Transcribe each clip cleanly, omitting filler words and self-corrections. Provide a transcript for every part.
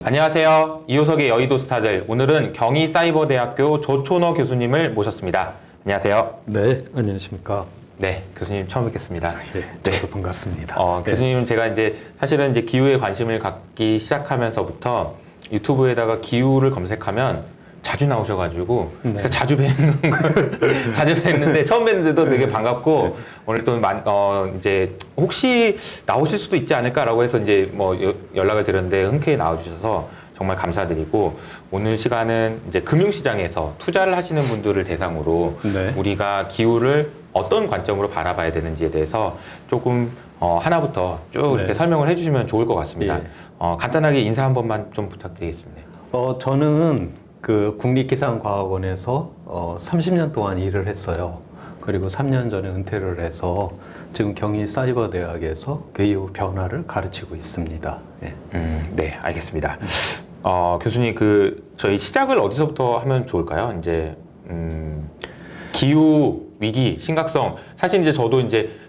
안녕하세요. 이호석의 여의도 스타들. 오늘은 경희사이버대학교 조촌호 교수님을 모셨습니다. 안녕하세요. 네, 안녕하십니까. 네, 교수님 처음 뵙겠습니다. 예, 저도 반갑습니다. 네. 교수님 제가 사실은 기후에 관심을 갖기 시작하면서부터 유튜브에다가 기후를 검색하면 자주 나오셔가지고 네. 제가 자주 뵀는데 처음 뵀는데도 되게 반갑고 오늘 또 이제 혹시 나오실 수도 있지 않을까라고 해서 연락을 드렸는데 흔쾌히 나와주셔서 정말 감사드리고 오늘 시간은 이제 금융시장에서 투자를 하시는 분들을 대상으로 네. 우리가 기후를 어떤 관점으로 바라봐야 되는지에 대해서 조금 하나부터 쭉 이렇게 네. 설명을 해주시면 좋을 것 같습니다. 예. 간단하게 인사 한 번만 좀 부탁드리겠습니다. 저는 그 국립기상과학원에서 30년 동안 일을 했어요. 그리고 3년 전에 은퇴를 해서 지금 경희사이버대학에서 기후 변화를 가르치고 있습니다. 예. 네, 알겠습니다. 교수님, 저희 시작을 어디서부터 하면 좋을까요? 기후 위기 심각성. 사실 저도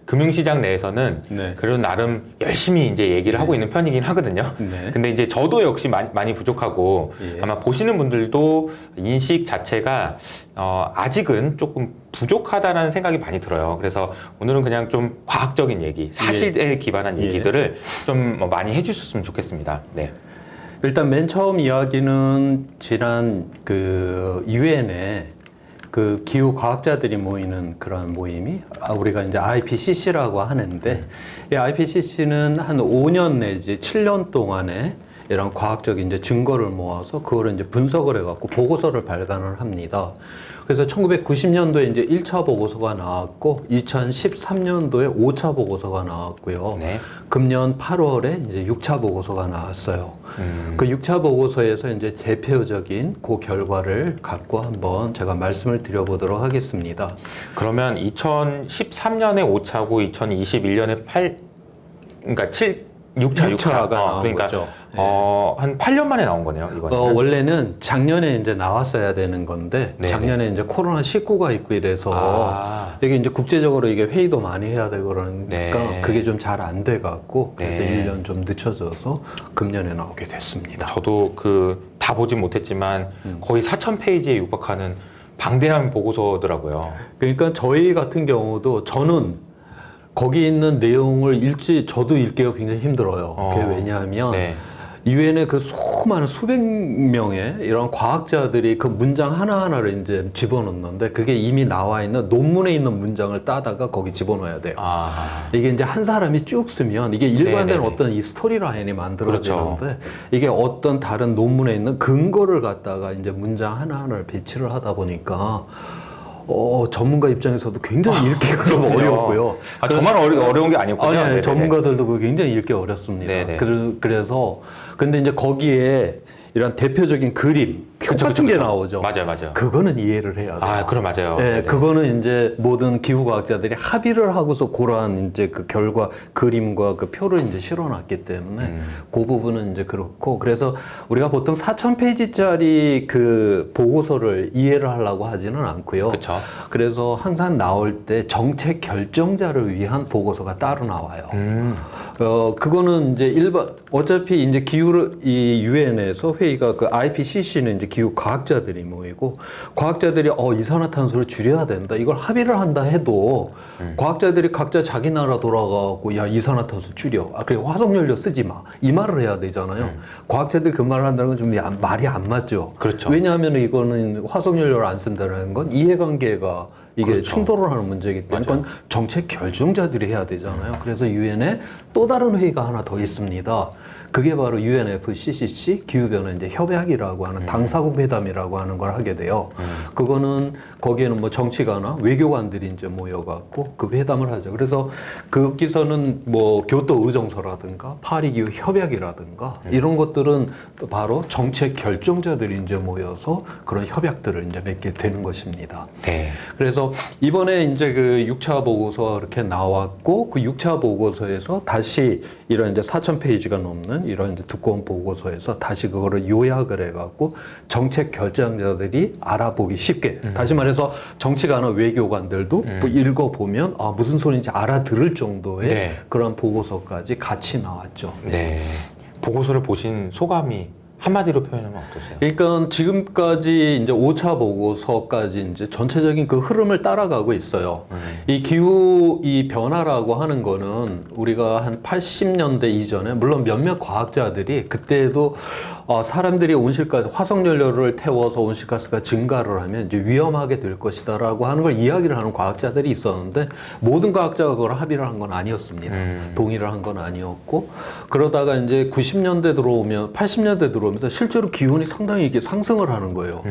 금융시장 내에서는 네. 그래도 나름 열심히 얘기를 하고 있는 편이긴 하거든요. 네. 근데 저도 역시 많이 부족하고 예. 아마 보시는 분들도 인식 자체가 아직은 조금 부족하다는 생각이 많이 들어요. 그래서 오늘은 그냥 좀 과학적인 얘기, 사실에 기반한 예. 얘기들을 좀 많이 해주셨으면 좋겠습니다. 네. 일단 맨 처음 이야기는 지난 유엔에 그 기후 과학자들이 모이는 그런 모임이 우리가 이제 IPCC라고 하는데 이 IPCC는 한 5년 내지 7년 동안에 이런 과학적인 증거를 모아서 그거를 분석을 해갖고 보고서를 발간을 합니다. 그래서 1990년도에 1차 보고서가 나왔고 2013년도에 5차 보고서가 나왔고요. 네. 금년 8월에 6차 보고서가 나왔어요. 그 6차 보고서에서 대표적인 그 결과를 갖고 한번 제가 말씀을 드려보도록 하겠습니다. 그러면 2013년에 5차고 2021년에 6차가 나온 그러니까 거죠. 한 8년 만에 나온 거네요, 이거는. 원래는 작년에 나왔어야 되는 건데 네네. 작년에 코로나19가 있고 이래서 이게 국제적으로 이게 회의도 많이 해야 되고 그러니까 네. 그게 좀 잘 안 돼 갖고 그래서 네. 1년 좀 늦춰져서 금년에 나오게 됐습니다. 저도 다 보진 못했지만 거의 4,000페이지에 육박하는 방대한 보고서더라고요. 그러니까 저희 같은 경우도 저는 거기 있는 내용을 저도 읽기가 굉장히 힘들어요. 그게 왜냐하면 네. 유엔의 그 수많은 수백 명의 이런 과학자들이 그 문장 하나하나를 집어넣는데 그게 이미 나와 있는 논문에 있는 문장을 따다가 거기 집어넣어야 돼요. 이게 한 사람이 쭉 쓰면 이게 일관된 네네네. 어떤 이 스토리라인이 만들어지는데 그렇죠. 이게 어떤 다른 논문에 있는 근거를 갖다가 문장 하나하나를 배치를 하다 보니까 전문가 입장에서도 굉장히 읽기가 좀 어려웠고요. 저만 어려운 게 아니었군요. 아니, 네네네. 전문가들도 그거 굉장히 읽기 어렵습니다. 네네. 그래서 근데 거기에 이런 대표적인 그림, 표 같은 게 나오죠. 맞아요. 그거는 이해를 해야 돼요. 그럼 맞아요. 네, 네네. 그거는 모든 기후과학자들이 합의를 하고서 그러한 그 결과 그림과 그 표를 실어놨기 때문에 그 부분은 그렇고 그래서 우리가 보통 4,000페이지짜리 그 보고서를 이해를 하려고 하지는 않고요. 그쵸. 그래서 항상 나올 때 정책 결정자를 위한 보고서가 따로 나와요. 그거는 어차피 이 유엔에서 회의가 그 IPCC는 기후 과학자들이 모이고 과학자들이 이산화탄소를 줄여야 된다. 이걸 합의를 한다 해도 과학자들이 각자 자기 나라 돌아가고 야 이산화탄소 줄여. 그리고 화석연료 쓰지 마. 이 말을 해야 되잖아요. 과학자들이 그 말을 한다는 건 좀 말이 안 맞죠. 그렇죠. 왜냐하면 이거는 화석연료를 안 쓴다는 건 이해관계가 이게 그렇죠. 충돌을 하는 문제이기 때문에 그건 정책 결정자들이 해야 되잖아요. 그래서 유엔에 또 다른 회의가 하나 더 있습니다. 그게 바로 UNFCCC 기후변화 협약이라고 하는 당사국 회담이라고 하는 걸 하게 돼요. 그거는 거기에는 정치가나 외교관들이 모여갖고 그 회담을 하죠. 그래서 거기서는 교토 의정서라든가 파리 기후 협약이라든가 이런 것들은 바로 정책 결정자들이 모여서 그런 협약들을 맺게 되는 것입니다. 네. 그래서 이번에 그 6차 보고서 이렇게 나왔고 그 6차 보고서에서 다시 이런 4,000페이지가 넘는 이런 두꺼운 보고서에서 다시 그거를 요약을 해갖고 정책 결정자들이 알아보기 쉽게 다시 말해서 정치가나 외교관들도 읽어보면 무슨 소리인지 알아들을 정도의 네. 그런 보고서까지 같이 나왔죠. 네. 보고서를 보신 소감이 한마디로 표현하면 어떠세요? 그러니까 지금까지 이제 5차 보고서까지 이제 전체적인 그 흐름을 따라가고 있어요. 이 기후 이 변화라고 하는 거는 우리가 한 80년대 이전에 물론 몇몇 과학자들이 그때도 사람들이 온실가스 화석 연료를 태워서 온실가스가 증가를 하면 이제 위험하게 될 것이다라고 하는 걸 이야기를 하는 과학자들이 있었는데 모든 과학자가 그걸 합의를 한 건 아니었습니다. 동의를 한 건 아니었고 그러다가 이제 90년대 들어오면 80년대 들어오면서 실제로 기온이 상당히 이게 상승을 하는 거예요.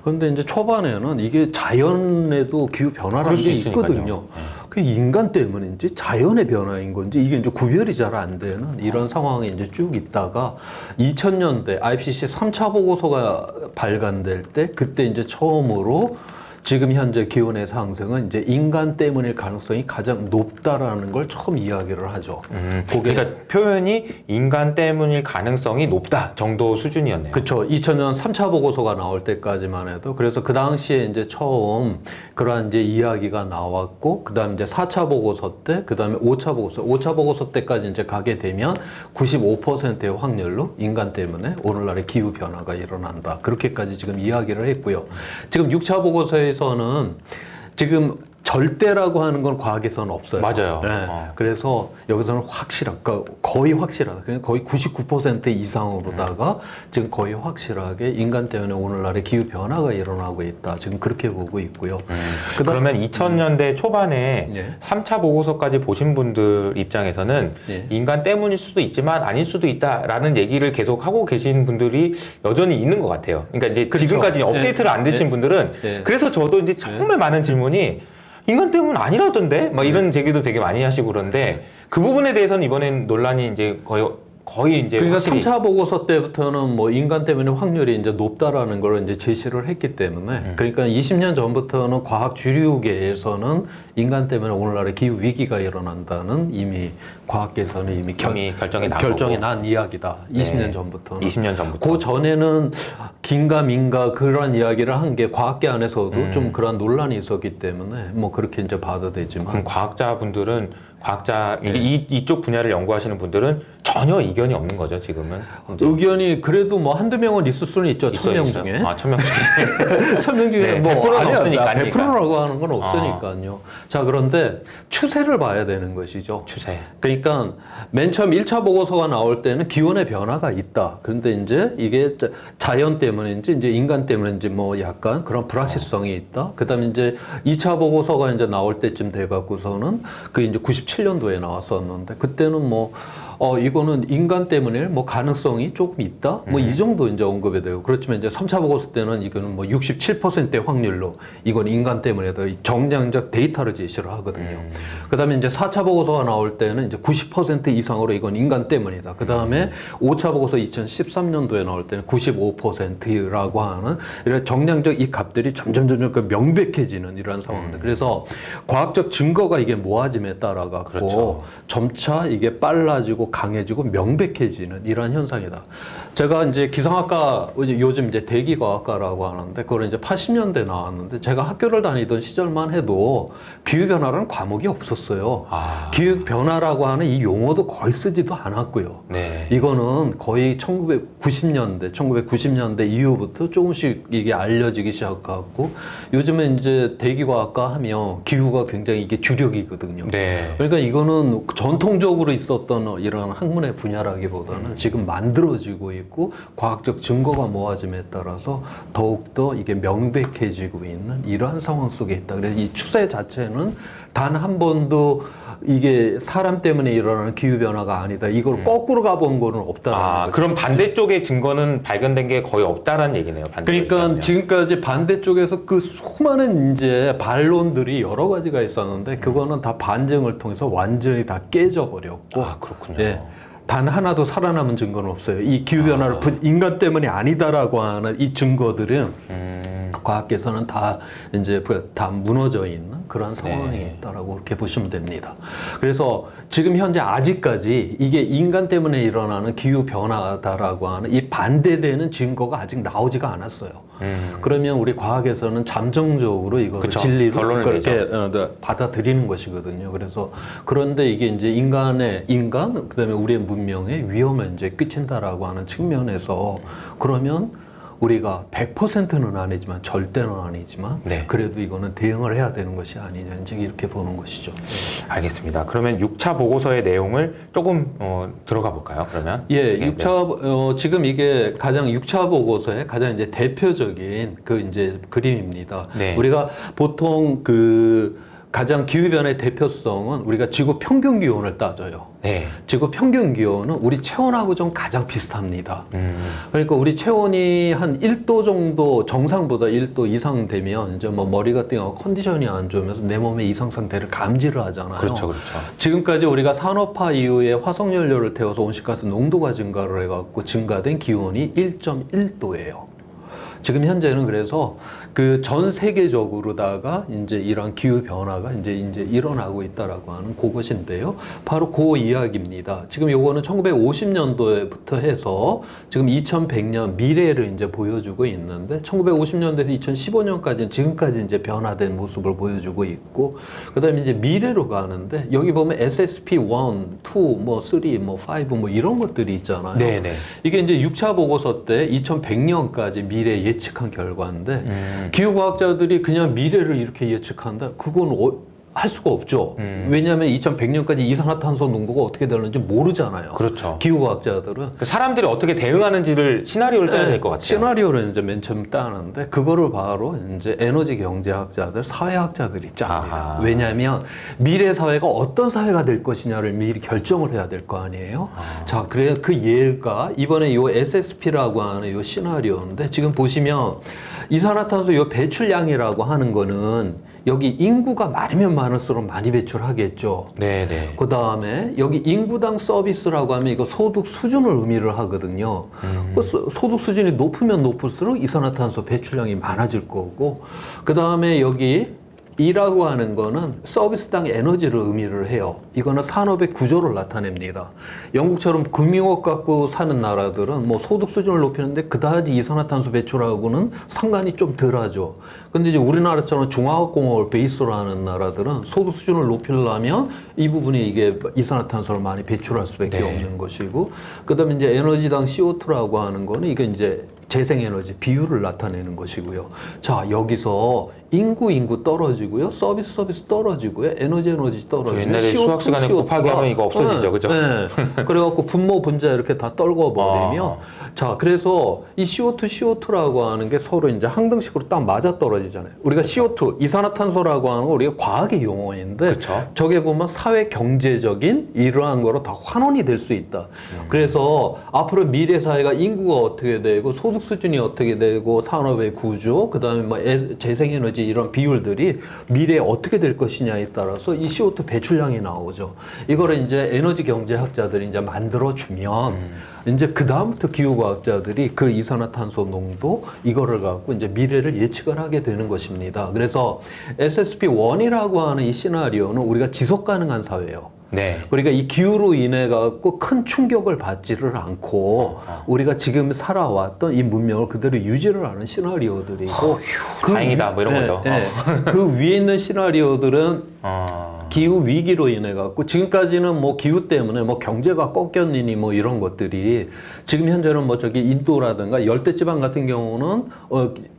그런데 이제 초반에는 이게 자연에도 기후 변화라는 게 있거든요. 그 인간 때문인지 자연의 변화인 건지 이게 이제 구별이 잘 안 되는 이런 상황이 이제 쭉 있다가 2000년대 IPCC 3차 보고서가 발간될 때 그때 이제 처음으로 지금 현재 기온의 상승은 이제 인간 때문일 가능성이 가장 높다라는 걸 처음 이야기를 하죠. 그러니까 표현이 인간 때문일 가능성이 높다 정도 수준이었네요. 그렇죠. 2000년 3차 보고서가 나올 때까지만 해도 그래서 그 당시에 이제 처음 그러한 이제 이야기가 나왔고 그다음에 이제 4차 보고서 때 그다음에 5차 보고서 때까지 이제 가게 되면 95%의 확률로 인간 때문에 오늘날의 기후 변화가 일어난다. 그렇게까지 지금 이야기를 했고요. 지금 6차 보고서에서는 지금 절대라고 하는 건 과학에서는 없어요. 맞아요. 네. 그래서 여기서는 그러니까 거의 확실하다. 그냥 거의 99% 이상으로다가 지금 거의 확실하게 인간 때문에 오늘날의 기후 변화가 일어나고 있다. 지금 그렇게 보고 있고요. 그러면 2000년대 초반에 예. 3차 보고서까지 보신 분들 입장에서는 예. 인간 때문일 수도 있지만 아닐 수도 있다라는 얘기를 계속 하고 계신 분들이 여전히 있는 것 같아요. 그러니까 이제 그렇죠. 지금까지 업데이트를 안 되신 분들은 그래서 저도 이제 정말 많은 질문이 인간 때문 아니라던데? 막 이런 제기도 되게 많이 하시고 그런데 그 부분에 대해서는 이번엔 논란이 이제 거의 이제 그러니까 확실히 3차 보고서 때부터는 뭐 인간 때문에 확률이 이제 높다라는 걸 이제 제시를 했기 때문에 그러니까 20년 전부터는 과학 주류계에서는 인간 때문에 오늘날의 기후 위기가 일어난다는 이미 과학계에서는 이미 결정이 난 이야기다. 20년 전부터는. 20년 전부터. 그 전에는 긴가 민가 그런 이야기를 한 게 과학계 안에서도 좀 그런 논란이 있었기 때문에 뭐 그렇게 이제 봐도 되지만. 그럼 이쪽 분야를 연구하시는 분들은 전혀 이견이 없는 거죠, 지금은? 의견이 그래도 뭐 한두 명은 있을 수는 있죠. 1000명 중에. 아, 1000명 중에. 1000명 중에 네, 뭐 100%는 없으니까. 100%라고 하는 건 없으니까요. 자, 그런데 추세를 봐야 되는 것이죠. 추세. 그러니까 맨 처음 1차 보고서가 나올 때는 기온의 변화가 있다. 그런데 이제 이게 자연 때문인지 이제 인간 때문인지 뭐 약간 그런 불확실성이 있다. 그다음에 이제 2차 보고서가 이제 나올 때쯤 돼 갖고서는 그 이제 97년도에 나왔었는데 그때는 뭐 이거는 인간 때문에 뭐 가능성이 조금 있다? 뭐 이 정도 이제 언급이 되고. 그렇지만 이제 3차 보고서 때는 이거는 뭐 67%의 확률로 이건 인간 때문에다 정량적 데이터를 제시를 하거든요. 그 다음에 이제 4차 보고서가 나올 때는 이제 90% 이상으로 이건 인간 때문이다. 그 다음에 5차 보고서 2013년도에 나올 때는 95%라고 하는 이런 정량적 이 값들이 점점 그 명백해지는 이러한 상황인데. 그래서 과학적 증거가 이게 모아짐에 따라 갖고 그렇죠. 점차 이게 빨라지고 강해지고 명백해지는 이러한 현상이다. 제가 이제 기상학과 요즘 이제 대기과학과라고 하는데 그걸 이제 80년대 나왔는데 제가 학교를 다니던 시절만 해도 기후변화라는 과목이 없었어요. 기후 변화라고 하는 이 용어도 거의 쓰지도 않았고요. 네. 이거는 거의 1990년대 이후부터 조금씩 이게 알려지기 시작하고 요즘에 이제 대기과학과 하면 기후가 굉장히 이게 주력이거든요. 네. 그러니까 이거는 전통적으로 있었던 이런 학문의 분야라기보다는 지금 만들어지고 있고 과학적 증거가 모아짐에 따라서 더욱더 이게 명백해지고 있는 이러한 상황 속에 있다. 그래서 이 추세 자체는 단 한 번도 이게 사람 때문에 일어나는 기후변화가 아니다. 이걸 거꾸로 가본 거는 없다라는 거죠. 그럼 반대쪽의 증거는 발견된 게 거의 없다라는 얘기네요. 그러니까 지금까지 반대쪽에서 그 수많은 이제 반론들이 여러 가지가 있었는데 그거는 다 반증을 통해서 완전히 다 깨져버렸고. 그렇군요. 예. 단 하나도 살아남은 증거는 없어요. 이 기후변화를 인간 때문이 아니다라고 하는 이 증거들은 과학계에서는 다 이제 다 무너져 있는 그런 상황이 있다라고 그렇게 보시면 됩니다. 그래서 지금 현재 아직까지 이게 인간 때문에 일어나는 기후 변화다라고 하는 이 반대되는 증거가 아직 나오지가 않았어요. 그러면 우리 과학에서는 잠정적으로 이거 그쵸. 진리로 결론을 그렇게 받아들이는 것이거든요. 그래서 그런데 이게 이제 인간 그다음에 우리의 문명의 위험에 이제 끼친다라고 하는 측면에서 그러면 우리가 100%는 아니지만 절대는 아니지만 네. 그래도 이거는 대응을 해야 되는 것이 아니냐 이제 이렇게 보는 것이죠. 알겠습니다. 그러면 6차 보고서의 내용을 조금 들어가 볼까요? 그러면 예, 네, 6차 지금 이게 가장 6차 보고서의 가장 이제 대표적인 그 이제 그림입니다. 네. 우리가 보통 그 가장 기후변화의 대표성은 우리가 지구 평균 기온을 따져요. 네. 지구 평균 기온은 우리 체온하고 좀 가장 비슷합니다. 그러니까 우리 체온이 한 1도 정도 정상보다 1도 이상 되면 이제 뭐 머리 같은 경우 컨디션이 안 좋으면서 내 몸의 이상 상태를 감지를 하잖아요. 그렇죠, 그렇죠. 지금까지 우리가 산업화 이후에 화석연료를 태워서 온실가스 농도가 증가를 해갖고 증가된 기온이 1.1도예요. 지금 현재는 그래서 그 전 세계적으로다가 이제 이런 기후 변화가 이제 일어나고 있다라고 하는 그것인데요. 바로 그 이야기입니다. 지금 요거는 1950년도부터 해서 지금 2100년 미래를 이제 보여주고 있는데 1950년대에서 2015년까지는 지금까지 이제 변화된 모습을 보여주고 있고 그다음에 이제 미래로 가는데 여기 보면 SSP 1, 2, 뭐 3, 뭐 5, 뭐 이런 것들이 있잖아요. 네, 네. 이게 이제 6차 보고서 때 2100년까지 미래 예측한 결과인데 기후과학자들이 그냥 미래를 이렇게 예측한다? 그건 할 수가 없죠. 왜냐하면 2100년까지 이산화탄소 농도가 어떻게 되는지 모르잖아요. 그렇죠. 기후과학자들은. 사람들이 어떻게 대응하는지를 시나리오를 짜야 될 것 같아요. 시나리오를 이제 맨 처음 따는데 그거를 바로 이제 에너지 경제학자들, 사회학자들이 짭니다. 아하. 왜냐하면 미래 사회가 어떤 사회가 될 것이냐를 미리 결정을 해야 될 거 아니에요. 자, 그래 그 예가 이번에 요 SSP라고 하는 요 시나리오인데 지금 보시면 이산화탄소 요 배출량이라고 하는 거는 여기 인구가 많으면 많을수록 많이 배출하겠죠. 네네. 그 다음에 여기 인구당 서비스라고 하면 이거 소득 수준을 의미를 하거든요. 그 소득 수준이 높으면 높을수록 이산화탄소 배출량이 많아질 거고, 그 다음에 여기 E라고 하는 거는 서비스당 에너지를 의미를 해요. 이거는 산업의 구조를 나타냅니다. 영국처럼 금융업 갖고 사는 나라들은 뭐 소득 수준을 높이는데 그다지 이산화탄소 배출하고는 상관이 좀 덜하죠. 근데 이제 우리나라처럼 중화학공업을 베이스로 하는 나라들은 소득 수준을 높이려면 이 부분이 이게 이산화탄소를 많이 배출할 수밖에 네. 없는 것이고, 그다음에 이제 에너지당 CO2라고 하는 거는 이게 이제 재생에너지 비율을 나타내는 것이고요. 자, 여기서 인구 떨어지고요. 서비스 떨어지고요. 에너지 떨어지고요. 옛날에 수학 시간에 곱하기 하면 이거 없어지죠. 그죠? 네. 그래갖고 분모 분자 이렇게 다 떨궈버리면 자, 그래서 이 CO2라고 하는 게 서로 이제 항등식으로 딱 맞아 떨어지잖아요. 우리가 CO2, 이산화탄소라고 하는 거 우리가 과학의 용어인데 그렇죠. 저게 보면 사회 경제적인 이러한 거로 다 환원이 될 수 있다. 그래서 앞으로 미래 사회가 인구가 어떻게 되고 소득 수준이 어떻게 되고 산업의 구조, 그다음에 뭐 재생에너지 이런 비율들이 미래에 어떻게 될 것이냐에 따라서 이 CO2 배출량이 나오죠. 이거를 이제 에너지 경제학자들이 이제 만들어 주면 이제 그 다음부터 기후과학자들이 그 이산화탄소 농도 이거를 갖고 이제 미래를 예측을 하게 되는 것입니다. 그래서 SSP1이라고 하는 이 시나리오는 우리가 지속 가능한 사회예요. 네. 그러니까 이 기후로 인해 갖고 큰 충격을 받지를 않고 우리가 지금 살아왔던 이 문명을 그대로 유지를 하는 시나리오들이고 다행이다 뭐 이런 거죠. 그 위에 있는 시나리오들은 기후 위기로 인해 갖고 지금까지는 뭐 기후 때문에 뭐 경제가 꺾였느니 뭐 이런 것들이 지금 현재는 뭐 저기 인도라든가 열대지방 같은 경우는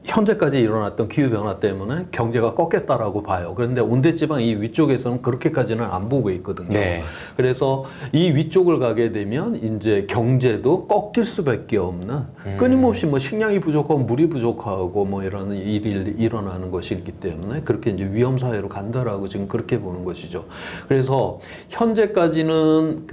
현재까지 일어났던 기후 변화 때문에 경제가 꺾였다라고 봐요. 그런데 온대지방 이 위쪽에서는 그렇게까지는 안 보고 있거든요. 네. 그래서 이 위쪽을 가게 되면 이제 경제도 꺾일 수밖에 없는 끊임없이 뭐 식량이 부족하고 물이 부족하고 뭐 이런 일이 일어나는 것이기 때문에 그렇게 이제 위험 사회로 간다라고 지금 그렇게 보는 것이죠. 그래서 현재까지는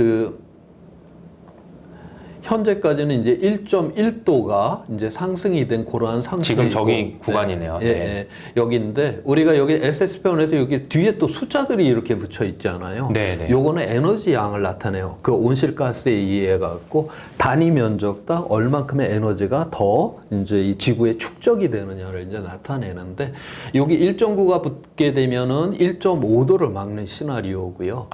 이제 1.1도가 이제 상승이 된 그러한 상태이고 지금 저기 구간이네요. 네. 여기인데 우리가 여기 SSP원에서 여기 뒤에 또 숫자들이 이렇게 붙여 있잖아요. 네. 요거는 에너지 양을 나타내요. 그 온실가스에 의해 갖고 단위 면적당 얼만큼의 에너지가 더 이제 이 지구에 축적이 되느냐를 이제 나타내는데 여기 1.9가 붙게 되면은 1.5도를 막는 시나리오고요.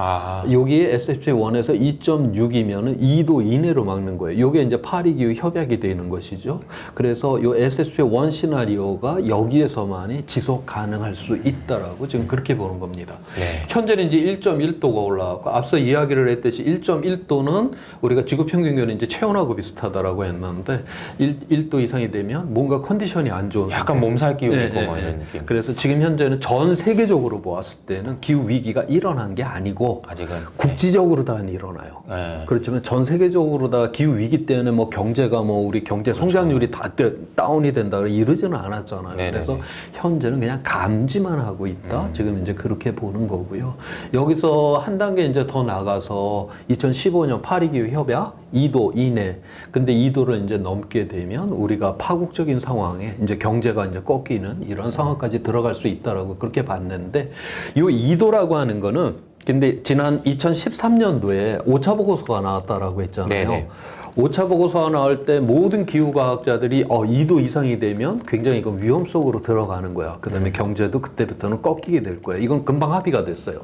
여기에 SSP1에서 2.6이면은 2도 이내로 막는 거예요. 이게 이제 파리 기후 협약이 되는 것이죠. 그래서 이 SSP1 시나리오가 여기에서만이 지속 가능할 수 있다라고 지금 그렇게 보는 겁니다. 네. 현재는 이제 1.1도가 올라왔고 앞서 이야기를 했듯이 1.1도는 우리가 지구 평균 기온이 이제 체온하고 비슷하다라고 했는데 1도 이상이 되면 뭔가 컨디션이 안 좋은 약간 몸살 기운이 네, 있고 네, 뭐 이런 네. 느낌. 그래서 지금 현재는 전 세계적으로 보았을 때는 기후 위기가 일어난 게 아니고 아직은 국지적으로 다 일어나요. 네. 그렇지만 전 세계적으로 다 기후 위기 때문에 뭐 경제가 뭐 우리 경제 성장률이 다 다운이 된다 이러지는 않았잖아요. 네네네. 그래서 현재는 그냥 감지만 하고 있다. 지금 이제 그렇게 보는 거고요. 여기서 한 단계 이제 더 나가서 2015년 파리 기후 협약 2도 이내. 근데 2도를 이제 넘게 되면 우리가 파국적인 상황에 이제 경제가 이제 꺾이는 이런 상황까지 들어갈 수 있다라고 그렇게 봤는데 이 2도라고 하는 거는 근데 지난 2013년도에 오차 보고서가 나왔다라고 했잖아요. 네네. 오차 보고서가 나올 때 모든 기후과학자들이 2도 이상이 되면 굉장히 이거 위험 속으로 들어가는 거야. 그다음에 경제도 그때부터는 꺾이게 될 거야. 이건 금방 합의가 됐어요.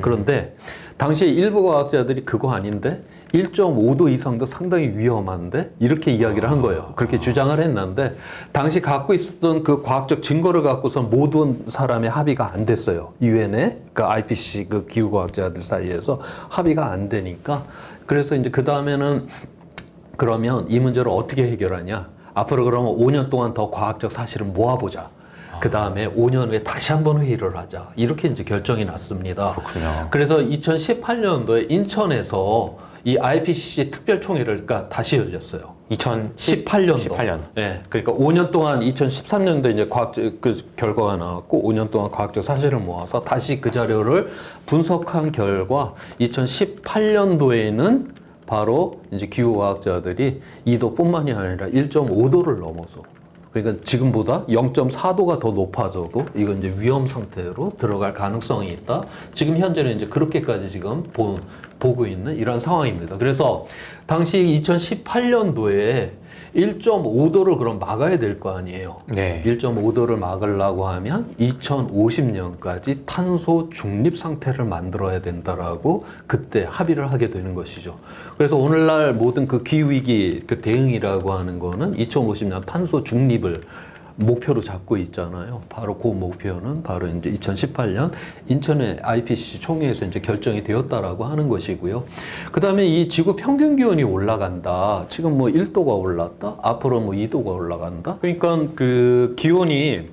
그런데 당시 일부 과학자들이 그거 아닌데 1.5도 이상도 상당히 위험한데 이렇게 이야기를 한 거예요. 그렇게 주장을 했는데 당시 갖고 있었던 그 과학적 증거를 갖고선 모든 사람의 합의가 안 됐어요. 유엔의 그 IPCC 그 기후과학자들 사이에서 합의가 안 되니까 그래서 이제 그 다음에는 그러면 이 문제를 어떻게 해결하냐? 앞으로 그러면 5년 동안 더 과학적 사실을 모아보자. 그 다음에 5년 후에 다시 한번 회의를 하자. 이렇게 이제 결정이 났습니다. 그렇군요. 그래서 2018년도에 인천에서 이 IPCC 특별총회가 다시 열렸어요. 2018년도. 18년. 네, 그러니까 5년 동안 2013년도에 이제 과학적 그 결과가 나왔고 5년 동안 과학적 사실을 모아서 다시 그 자료를 분석한 결과 2018년도에는 바로 이제 기후과학자들이 2도뿐만이 아니라 1.5도를 넘어서 그러니까 지금보다 0.4도가 더 높아져도 이건 이제 위험 상태로 들어갈 가능성이 있다. 지금 현재는 이제 그렇게까지 지금 보고 있는 이런 상황입니다. 그래서 당시 2018년도에 1.5도를 그럼 막아야 될 거 아니에요. 네. 1.5도를 막으려고 하면 2050년까지 탄소 중립 상태를 만들어야 된다라고 그때 합의를 하게 되는 것이죠. 그래서 오늘날 모든 그 기후위기 그 대응이라고 하는 거는 2050년 탄소 중립을 목표로 잡고 있잖아요. 바로 그 목표는 바로 이제 2018년 인천의 IPCC 총회에서 이제 결정이 되었다라고 하는 것이고요. 그 다음에 이 지구 평균 기온이 올라간다. 지금 뭐 1도가 올랐다. 앞으로 뭐 2도가 올라간다. 그러니까 그 기온이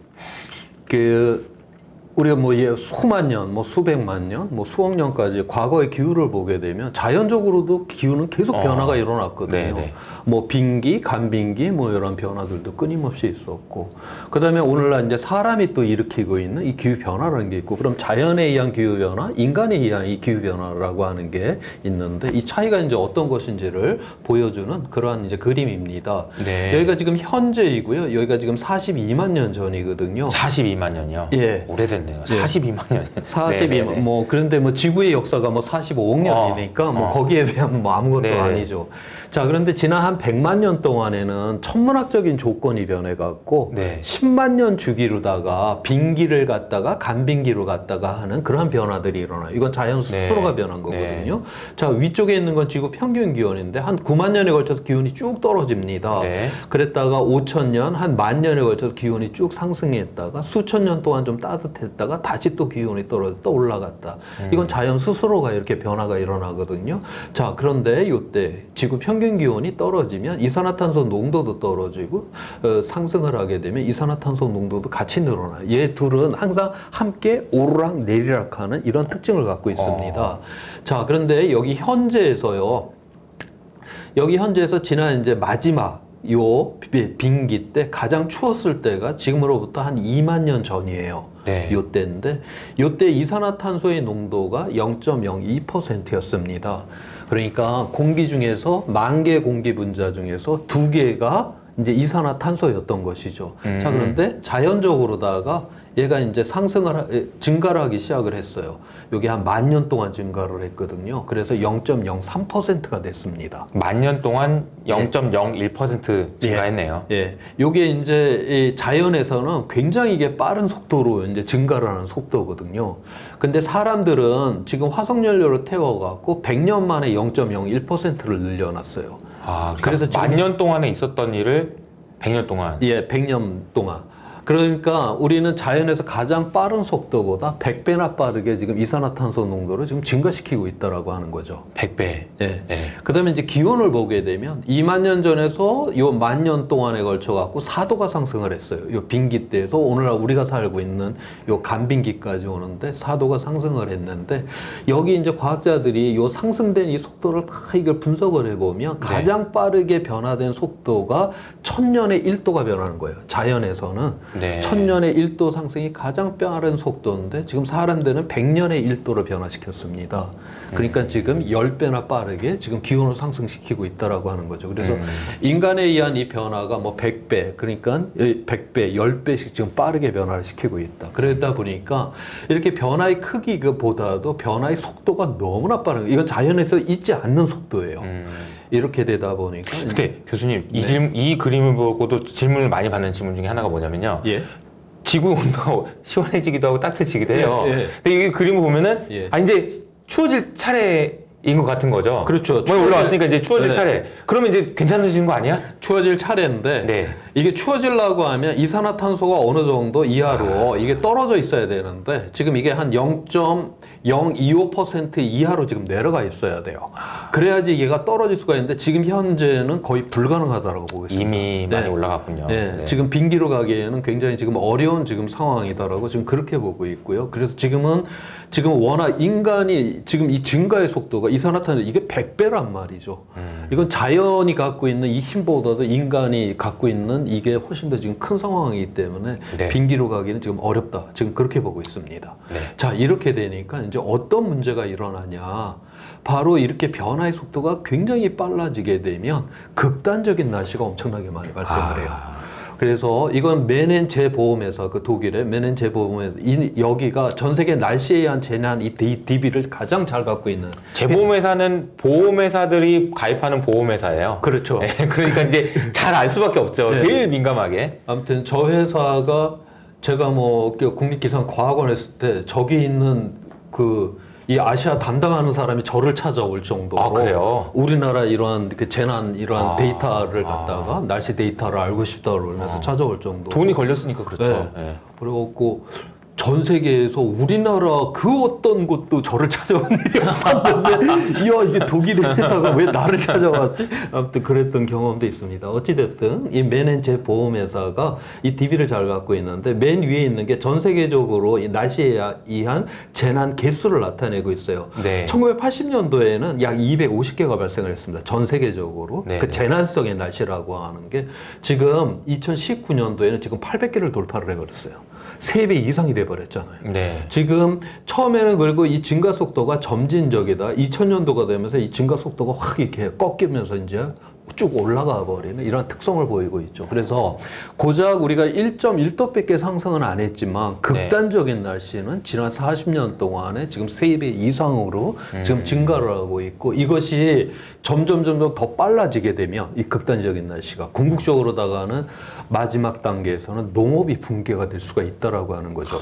우리가 뭐 수만 년, 뭐 수백만 년, 뭐 수억 년까지 과거의 기후를 보게 되면 자연적으로도 기후는 계속 변화가 일어났거든요. 네네. 뭐 빙기, 간빙기 뭐 이런 변화들도 끊임없이 있었고 그다음에 오늘날 이제 사람이 또 일으키고 있는 이 기후 변화라는 게 있고 그럼 자연에 의한 기후 변화, 인간에 의한 이 기후 변화라고 하는 게 있는데 이 차이가 이제 어떤 것인지를 보여주는 그러한 이제 그림입니다. 네. 여기가 지금 현재이고요. 여기가 지금 42만 년 전이거든요. 42만 년이요. 예. 오래됐네요. 예. 42만 년. 42만 뭐 그런데 뭐 지구의 역사가 뭐 45억 년이니까 뭐 거기에 비하면 뭐 아무것도 네. 아니죠. 자, 그런데 지난 한 100만 년 동안에는 천문학적인 조건이 변해 갖고 네. 10만 년 주기로다가 빙기를 갖다가 간빙기로 갖다가 하는 그러한 변화들이 일어나요. 이건 자연 스스로가 네. 변한 거거든요. 자, 위쪽에 있는 건 지구 평균 기온인데 한 9만 년에 걸쳐서 기온이 쭉 떨어집니다. 네. 그랬다가 5천 년, 한 10,000년에 걸쳐서 기온이 쭉 상승했다가 수천 년 동안 좀 따뜻했다가 다시 또 기온이 떨어졌다 올라갔다. 이건 자연 스스로가 이렇게 변화가 일어나거든요. 자, 그런데 이때 지구 평균 기온이 떨어지면 이산화탄소 농도도 떨어지고 상승을 하게 되면 이산화탄소 농도도 같이 늘어나요. 얘 둘은 항상 함께 오르락 내리락 하는 이런 특징을 갖고 있습니다. 자, 그런데 여기 현재에서요. 여기 현재에서 지난 이제 마지막 요 빙기 때 가장 추웠을 때가 지금으로부터 한 2만 년 전이에요. 네. 요때인데 요때 이산화탄소의 농도가 0.02%였습니다. 그러니까 공기 중에서 10,000개 공기 분자 중에서 2개가 이제 이산화탄소였던 것이죠. 자, 그런데 자연적으로다가 얘가 이제 증가를 하기 시작을 했어요. 여기 한 10,000년 동안 증가를 했거든요. 그래서 0.03%가 됐습니다. 10,000년 동안 0.01% 증가했네요. 예. 요게 이제 이 자연에서는 굉장히 이게 빠른 속도로 이제 증가를 하는 속도거든요. 근데 사람들은 지금 화석연료를 태워갖고 100년 만에 0.01%를 늘려놨어요. 아, 그러니까 그래서 지금- 만년 동안에 있었던 일을 100년 동안. 예, 100년 동안. 그러니까 우리는 자연에서 가장 빠른 속도보다 100배나 빠르게 지금 이산화탄소 농도를 지금 증가시키고 있다라고 하는 거죠. 100배. 예. 네. 그다음에 이제 기온을 보게 되면 2만 년 전에서 요 10,000년 동안에 걸쳐 갖고 4도가 상승을 했어요. 요 빙기 때에서 오늘날 우리가 살고 있는 요 간빙기까지 오는데 4도가 상승을 했는데 여기 이제 과학자들이 요 상승된 이 속도를 다 이걸 분석을 해 보면 가장 빠르게 변화된 속도가 1000년에 1도가 변하는 거예요. 자연에서는 네. 1000년에 1도 상승이 가장 빠른 속도인데 지금 사람들은 100년에 1도로 변화시켰습니다. 그러니까 지금 10배나 빠르게 지금 기온을 상승시키고 있다라고 하는 거죠. 그래서 인간에 의한 이 변화가 뭐 100배, 그러니까 100배, 10배씩 지금 빠르게 변화를 시키고 있다. 그러다 보니까 이렇게 변화의 크기보다도 변화의 속도가 너무나 빠른 거예요. 이건 자연에서 있지 않는 속도예요. 이렇게 되다 보니까 근데 교수님 네. 이 그림을 보고도 질문을 많이 받는 질문 중에 하나가 뭐냐면요. 예. 지구 온도가 시원해지기도 하고 따뜻해지기도 해요. 예, 예. 근데 이 그림을 보면은 예. 이제 추워질 차례인 것 같은 거죠. 그렇죠. 뭐 올라왔으니까 이제 추워질 네. 차례. 그러면 이제 괜찮아지는 거 아니야? 추워질 차례인데 네. 이게 추워지려고 하면 이산화탄소가 어느 정도 이하로 이게 떨어져 있어야 되는데 지금 이게 한 0.025% 이하로 지금 내려가 있어야 돼요. 그래야지 얘가 떨어질 수가 있는데 지금 현재는 거의 불가능하다고 보고 있습니다. 이미 많이 네. 올라갔군요. 네, 네. 지금 빙기로 가기에는 굉장히 지금 어려운 지금 상황이다라고 지금 그렇게 보고 있고요. 그래서 지금 워낙 인간이 지금 이 증가의 속도가 이산화탄소 이게 100배란 말이죠. 이건 자연이 갖고 있는 이 힘보다도 인간이 갖고 있는 이게 훨씬 더 지금 큰 상황이기 때문에 네. 빙기로 가기는 지금 어렵다. 지금 그렇게 보고 있습니다. 네. 자, 이렇게 되니까 이제 어떤 문제가 일어나냐. 바로 이렇게 변화의 속도가 굉장히 빨라지게 되면 극단적인 날씨가 엄청나게 많이 발생을 해요. 그래서 이건 메넨 재보험회사, 그 독일의 메넨 재보험회사, 여기가 전 세계 날씨에 의한 재난 이 DB를 가장 잘 갖고 있는. 제보험회사는 보험회사들이 가입하는 보험회사예요. 그렇죠. 네, 그러니까 이제 잘 알 수밖에 없죠. 네. 제일 민감하게. 아무튼 저 회사가 제가 뭐 국립기상과학원 했을 때 저기 있는 이 아시아 담당하는 사람이 저를 찾아올 정도로 아, 그래요? 우리나라 이러한 그 재난 이러한 데이터를 갖다가 날씨 데이터를 알고 싶다고 그러면서 찾아올 정도. 돈이 걸렸으니까 그렇죠. 네. 네. 그래갖고 전 세계에서 우리나라 그 어떤 곳도 저를 찾아온 일이 없었는데 이야 이게 독일의 회사가 왜 나를 찾아왔지? 아무튼 그랬던 경험도 있습니다. 어찌됐든 이 메넨제 보험회사가 이 DB를 잘 갖고 있는데 맨 위에 있는 게 전 세계적으로 이 날씨에 의한 재난 개수를 나타내고 있어요. 네. 1980년도에는 약 250개가 발생을 했습니다. 전 세계적으로. 네, 그 네. 재난성의 날씨라고 하는 게 지금 2019년도에는 지금 800개를 돌파를 해버렸어요. 3배 이상이 돼버렸잖아요. 네. 지금 처음에는 그리고 이 증가 속도가 점진적이다. 2000년도가 되면서 이 증가 속도가 확 이렇게 꺾이면서 이제 쭉 올라가 버리는 이런 특성을 보이고 있죠. 그래서 고작 우리가 1.1도밖에 상승은 안 했지만 극단적인 날씨는 지난 40년 동안에 지금 3배 이상으로 지금 증가를 하고 있고 이것이 점점 더 빨라지게 되면 이 극단적인 날씨가 궁극적으로다가는 마지막 단계에서는 농업이 붕괴가 될 수가 있다라고 하는 거죠.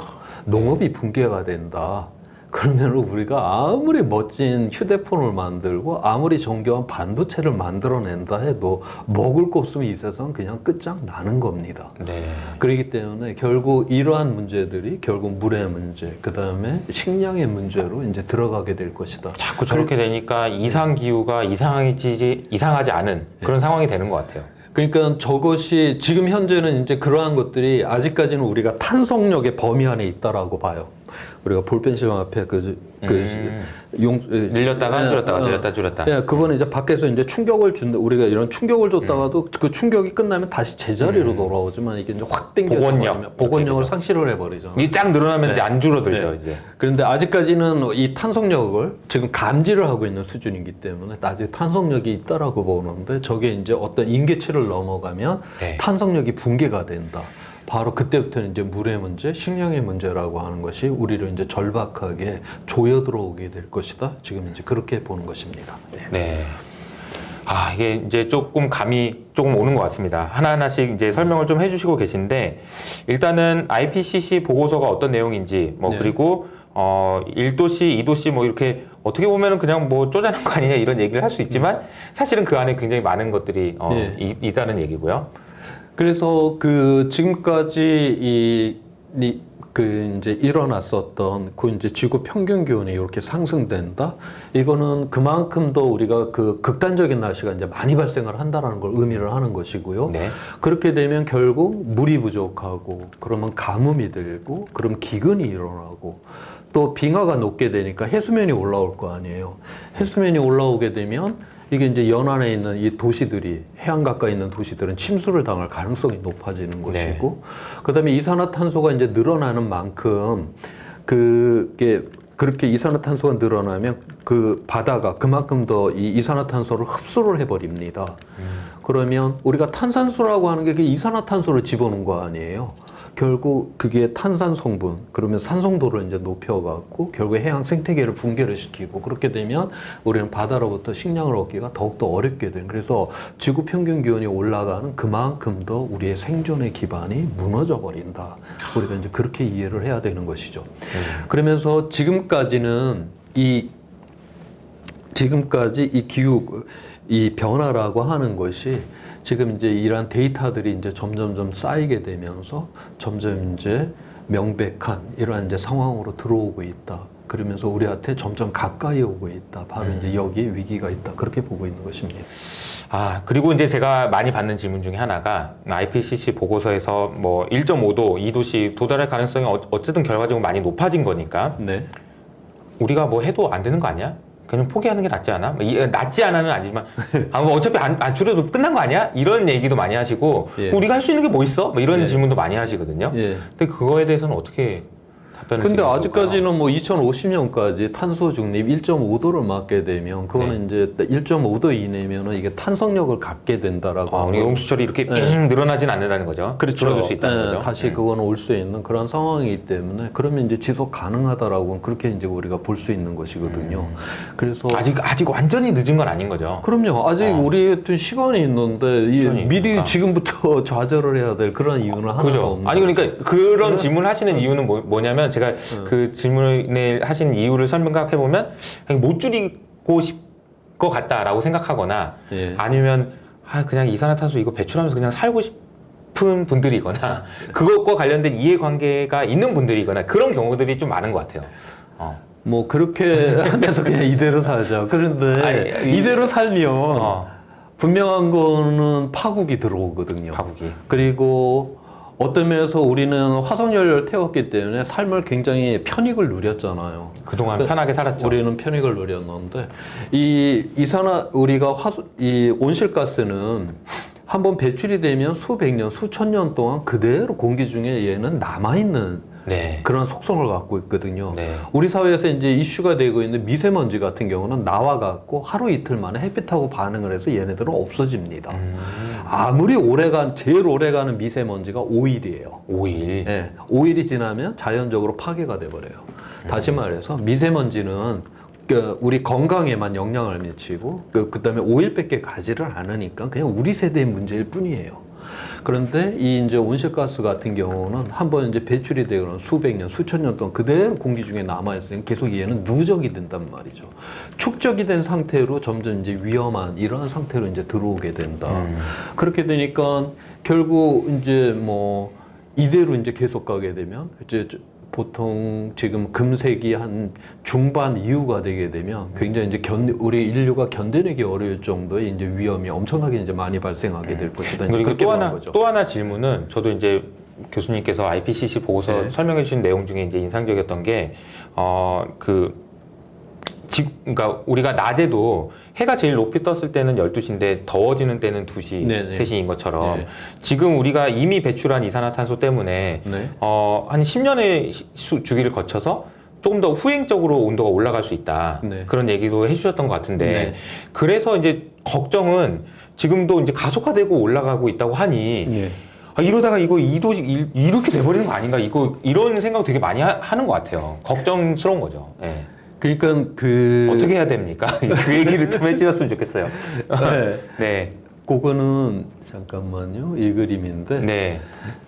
농업이 붕괴가 된다. 그러면 우리가 아무리 멋진 휴대폰을 만들고 아무리 정교한 반도체를 만들어낸다 해도 먹을 거 없으면 이 세상은 그냥 끝장나는 겁니다. 네. 그렇기 때문에 결국 이러한 문제들이 결국 물의 문제, 그 다음에 식량의 문제로 이제 들어가게 될 것이다. 자꾸 저렇게 되니까 이상 기후가 이상하지 않은 그런 상황이 되는 것 같아요. 그러니까 저것이 지금 현재는 이제 그러한 것들이 아직까지는 우리가 탄속력의 범위 안에 있다라고 봐요. 우리가 볼펜 시험 앞에 늘렸다가 줄였다가 늘렸다 줄였다. 예, 그거는 이제 밖에서 이제 충격을 준다. 우리가 이런 충격을 줬다가도 그 충격이 끝나면 다시 제자리로 돌아오지만 이게 이제 확 당겨서 복원력을 상실을 해버리죠. 이게 쫙 늘어나면 이제 안 줄어들죠. 네. 이제. 그런데 아직까지는 이 탄속력을 지금 감지를 하고 있는 수준이기 때문에 아직 탄속력이 있다라고 보는데 저게 이제 어떤 임계치를 넘어가면 네. 탄속력이 붕괴가 된다. 바로 그때부터는 이제 물의 문제, 식량의 문제라고 하는 것이 우리를 이제 절박하게 조여 들어오게 될 것이다. 지금 이제 그렇게 보는 것입니다. 네. 네. 아, 이게 이제 감이 조금 오는 것 같습니다. 하나하나씩 이제 설명을 좀 해주시고 계신데, 일단은 IPCC 보고서가 어떤 내용인지, 네. 그리고 1도씨, 2도씨 뭐 이렇게 어떻게 보면은 그냥 뭐 쪼잔한 거 아니냐 이런 얘기를 할 수 있지만 사실은 그 안에 굉장히 많은 것들이 있다는 얘기고요. 그래서 그 지금까지 그 이제 일어났었던 그 이제 지구 평균 기온이 이렇게 상승된다. 이거는 그만큼 더 우리가 그 극단적인 날씨가 이제 많이 발생을 한다라는 걸 의미를 하는 것이고요. 네. 그렇게 되면 결국 물이 부족하고 그러면 가뭄이 들고 그럼 기근이 일어나고 또 빙하가 녹게 되니까 해수면이 올라올 거 아니에요. 해수면이 올라오게 되면 이게 이제 연안에 있는 이 도시들이 해안 가까이 있는 도시들은 침수를 당할 가능성이 높아지는 것이고, 그다음에 이산화탄소가 이제 늘어나는 만큼 그게 그렇게 이산화탄소가 늘어나면 그 바다가 그만큼 더 이 이산화탄소를 흡수를 해버립니다. 그러면 우리가 탄산수라고 하는 게 그 이산화탄소를 집어넣은 거 아니에요. 결국 그게 탄산 성분, 그러면 산성도를 이제 높여갖고 결국 해양 생태계를 붕괴를 시키고 그렇게 되면 우리는 바다로부터 식량을 얻기가 더욱더 어렵게 되는. 그래서 지구 평균 기온이 올라가는 그만큼 더 우리의 생존의 기반이 무너져 버린다. 우리가 이제 그렇게 이해를 해야 되는 것이죠. 그러면서 지금까지 이 기후, 이 변화라고 하는 것이 지금 이제 이러한 데이터들이 이제 점점점 쌓이게 되면서 점점 이제 명백한 이러한 이제 상황으로 들어오고 있다. 그러면서 우리한테 점점 가까이 오고 있다. 바로 이제 여기에 위기가 있다. 그렇게 보고 있는 것입니다. 그리고 이제 제가 많이 받는 질문 중에 하나가 IPCC 보고서에서 뭐 1.5도, 2도씨 도달할 가능성이 어쨌든 결과적으로 많이 높아진 거니까 네. 우리가 뭐 해도 안 되는 거 아니야? 그냥 포기하는 게 낫지 않아? 낫지 않아는 아니지만 뭐 어차피 안 줄여도 끝난 거 아니야? 이런 얘기도 많이 하시고 우리가 할 수 있는 게 뭐 있어? 뭐 이런 질문도 많이 하시거든요. 근데 그거에 대해서는 어떻게 답변을 근데 드리는 아직까지는 걸까요? 뭐 2050년까지 탄소 중립 1.5도를 맞게 되면 그거는 이제 1.5도 이내면은 이게 탄성력을 갖게 된다라고. 우리 용수철이 이렇게 삥 늘어나진 않는다는 거죠. 그렇죠. 줄어들 수 있다는 거죠. 다시 그거는 올 수 있는 그런 상황이기 때문에 그러면 이제 지속 가능하다라고 그렇게 이제 우리가 볼 수 있는 것이거든요. 그래서 아직 완전히 늦은 건 아닌 거죠. 그럼요. 아직 우리한테 시간이 있는데 시간이 미리 있으니까. 지금부터 좌절을 해야 될 그런 이유는 하나도 그죠. 없는. 아니 그러니까 그런 질문을 하시는 이유는 뭐냐면 제가 그 질문을 하신 이유를 생각해 보면 못 줄이고 싶을 것 같다라고 생각하거나 아니면 그냥 이산화탄소 이거 배출하면서 그냥 살고 싶은 분들이거나 그것과 관련된 이해관계가 있는 분들이거나 그런 경우들이 좀 많은 것 같아요. 뭐 그렇게 하면서 그냥 이대로 살자. 그런데 이대로 살면 분명한 거는 파국이 들어오거든요. 파국이. 그리고 어떤 면에서 우리는 화석연료를 태웠기 때문에 삶을 굉장히 편익을 누렸잖아요. 그동안 편하게 살았죠. 우리는 편익을 누렸는데 이 온실가스는 한번 배출이 되면 수백 년, 수천 년 동안 그대로 공기 중에 얘는 남아있는 그런 속성을 갖고 있거든요. 우리 사회에서 이제 이슈가 되고 있는 미세먼지 같은 경우는 나와갖고 하루 이틀 만에 햇빛하고 반응을 해서 얘네들은 없어집니다. 아무리 제일 오래가는 미세먼지가 5일이에요. 5일. 네, 5일이 지나면 자연적으로 파괴가 돼버려요. 다시 말해서 미세먼지는 우리 건강에만 영향을 미치고 그다음에 5일밖에 가지를 않으니까 그냥 우리 세대의 문제일 뿐이에요. 그런데 이 이제 온실가스 같은 경우는 한번 이제 배출이 되거나 수백 년, 수천 년 동안 그대로 공기 중에 남아있으니 계속 얘는 누적이 된단 말이죠. 축적이 된 상태로 점점 이제 위험한 이러한 상태로 이제 들어오게 된다. 그렇게 되니까 결국 이제 뭐 이대로 이제 계속 가게 되면 이제 보통 지금 금세기 한 중반 이후가 되게 되면 굉장히 이제 우리 인류가 견뎌내기 어려울 정도의 이제 위험이 엄청나게 이제 많이 발생하게 될 것이다. 그리고 또 하나 질문은 저도 이제 교수님께서 IPCC 보고서 설명해 주신 내용 중에 이제 인상적이었던 게 그러니까 우리가 낮에도 해가 제일 높이 떴을 때는 12시인데 더워지는 때는 2시, 3시인 것처럼 지금 우리가 이미 배출한 이산화탄소 때문에 한 10년의 주기를 거쳐서 조금 더 후행적으로 온도가 올라갈 수 있다. 그런 얘기도 해주셨던 것 같은데 그래서 이제 걱정은 지금도 이제 가속화되고 올라가고 있다고 하니 이러다가 이거 2도 이렇게 돼버리는 거 아닌가 이런 생각 되게 많이 하는 것 같아요. 걱정스러운 거죠. 그러니까 어떻게 해야 됩니까? 그 얘기를 좀 해주셨으면 좋겠어요. 그거는 잠깐만요. 이 그림인데 네.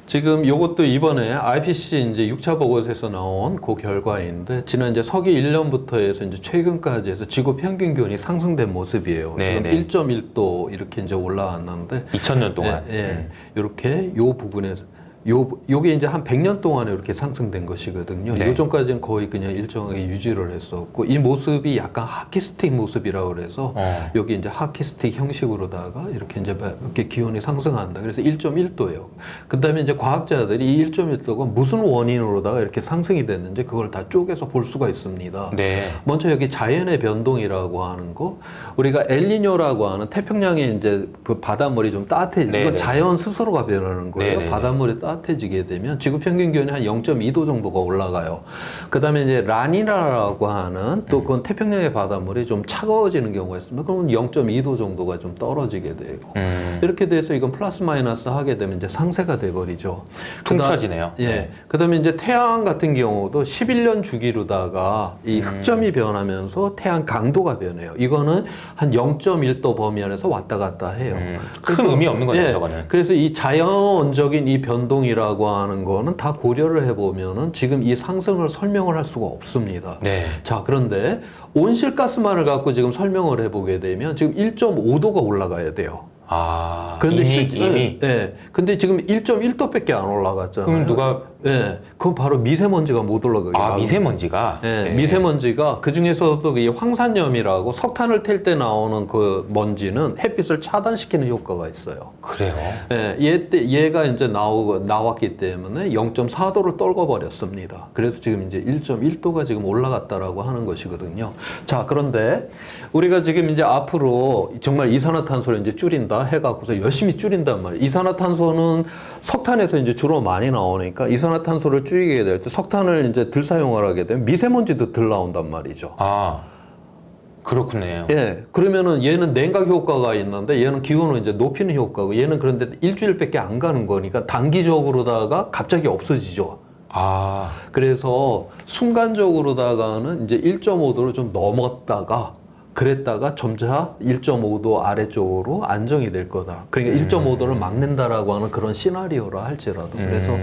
지금 요것도 이번에 IPCC 이제 6차 보고서에서 나온 그 결과인데 지난 이제 서기 1년부터 해서 이제 최근까지 해서 지구 평균 기온이 상승된 모습이에요. 네, 지금 네. 1.1도 이렇게 이제 올라왔는데 2000년 동안. 예, 예. 이렇게 요 부분에서 요게 이제 한 100년 동안에 이렇게 상승된 것이거든요. 네. 요전까지는 거의 그냥 일정하게 유지를 했었고 이 모습이 약간 하키스틱 모습이라고 그래서 여기 이제 하키스틱 형식으로다가 이렇게 이제 이렇게 기온이 상승한다. 그래서 1.1도예요. 그다음에 이제 과학자들이 이 1.1도가 무슨 원인으로다가 이렇게 상승이 됐는지 그걸 다 쪼개서 볼 수가 있습니다. 네. 먼저 여기 자연의 변동이라고 하는 거, 우리가 엘니뇨라고 하는 태평양의 이제 그 바닷물이 좀 따뜻해, 네, 이건 네. 자연 스스로가 변하는 거예요. 네, 네, 바닷물이 따뜻해지게 되면 지구 평균 기온이 한 0.2도 정도가 올라가요. 그 다음에 이제 라니나라고 하는 또 그건 태평양의 바닷물이 좀 차가워지는 경우가 있습니다. 그러면 0.2도 정도가 좀 떨어지게 되고. 이렇게 돼서 이건 플러스 마이너스 하게 되면 이제 상쇄가 돼버리죠. 퉁쳐지네요. 예. 네. 그 다음에 이제 태양 같은 경우도 11년 주기로다가 이 흑점이 변하면서 태양 강도가 변해요. 이거는 한 0.1도 범위 안에서 왔다 갔다 해요. 큰 의미 없는 거죠, 예, 저거는. 그래서 이 자연적인 이 변동이라고 하는 거는 다 고려를 해보면은 지금 이 상승을 설명을 할 수가 없습니다. 네. 자, 그런데 온실가스만을 갖고 지금 설명을 해보게 되면 지금 1.5도가 올라가야 돼요. 아, 그런데 이미. 예. 근데 지금 1.1도밖에 안 올라갔잖아요. 그럼 누가 예. 그건 바로 미세먼지가 못 올라가게. 미세먼지가. 예, 네. 미세먼지가 그 중에서도 이 황산염이라고 석탄을 뗄 때 나오는 그 먼지는 햇빛을 차단시키는 효과가 있어요. 그래요. 예, 얘가 이제 나왔기 때문에 0.4도를 떨궈 버렸습니다. 그래서 지금 이제 1.1도가 지금 올라갔다라고 하는 것이거든요. 자, 그런데 우리가 지금 이제 앞으로 정말 이산화탄소를 이제 줄인다 해갖고서 열심히 줄인단 말이에요. 이산화탄소는 석탄에서 이제 주로 많이 나오니까 이산화탄소를 줄이게 될 때 석탄을 이제 덜 사용을 하게 되면 미세먼지도 덜 나온단 말이죠. 아, 그렇군요. 예, 그러면은 얘는 냉각 효과가 있는데 얘는 기온을 이제 높이는 효과고 얘는 그런데 일주일밖에 안 가는 거니까 단기적으로다가 갑자기 없어지죠. 아, 그래서 순간적으로다가는 이제 1.5도를 좀 넘었다가 그랬다가 점차 1.5도 아래쪽으로 안정이 될 거다. 그러니까 1.5도를 막는다라고 하는 그런 시나리오라 할지라도. 그래서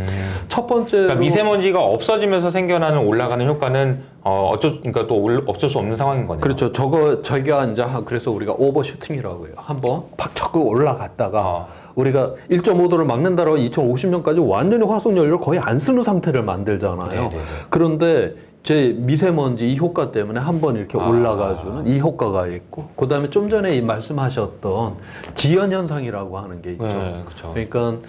첫 번째로 그러니까 미세먼지가 없어지면서 생겨나는 올라가는 효과는 그러니까 또 어쩔 수 없는 상황인 거네요. 그렇죠. 저희가 이제 그래서 우리가 오버슈팅이라고 해요. 한번 팍 쳤고 올라갔다가 우리가 1.5도를 막는다라고 2050년까지 완전히 화석연료를 거의 안 쓰는 상태를 만들잖아요. 네네네. 그런데 제 미세먼지 이 효과 때문에 한번 이렇게 올라가주는 이 효과가 있고, 그 다음에 좀 전에 이 말씀하셨던 지연 현상이라고 하는 게 있죠. 네, 그렇죠. 그러니까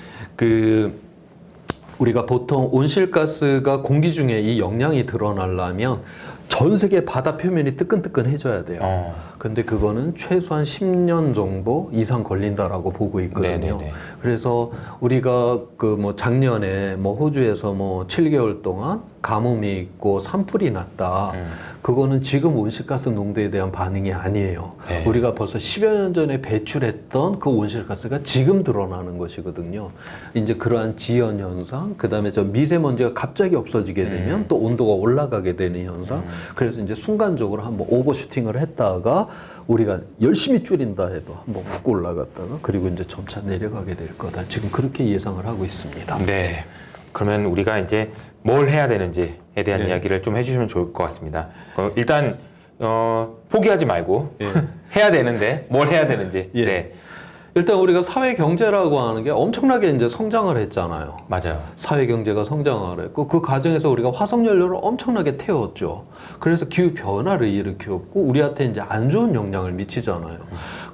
우리가 보통 온실가스가 공기 중에 이 영향이 드러나려면 전 세계 바다 표면이 뜨끈뜨끈해져야 돼요. 근데 그거는 최소한 10년 정도 이상 걸린다라고 보고 있거든요. 네네네. 그래서 우리가 그 뭐 작년에 뭐 호주에서 뭐 7개월 동안 가뭄이 있고 산불이 났다. 그거는 지금 온실가스 농도에 대한 반응이 아니에요. 네. 우리가 벌써 10여 년 전에 배출했던 그 온실가스가 지금 드러나는 것이거든요. 이제 그러한 지연 현상, 그 다음에 저 미세먼지가 갑자기 없어지게 되면 또 온도가 올라가게 되는 현상. 그래서 이제 순간적으로 한번 오버슈팅을 했다가 우리가 열심히 줄인다 해도 한번 훅 올라갔다가 그리고 이제 점차 내려가게 될 거다. 지금 그렇게 예상을 하고 있습니다. 네. 그러면 우리가 이제 뭘 해야 되는지에 대한 네. 이야기를 좀 해주시면 좋을 것 같습니다. 일단 포기하지 말고 예. 해야 되는데 뭘 해야 되는지. 예. 네, 일단 우리가 사회 경제라고 하는 게 엄청나게 이제 성장을 했잖아요. 맞아요. 사회 경제가 성장을 했고 그 과정에서 우리가 화석 연료를 엄청나게 태웠죠. 그래서 기후 변화를 일으켰고 우리한테 이제 안 좋은 영향을 미치잖아요.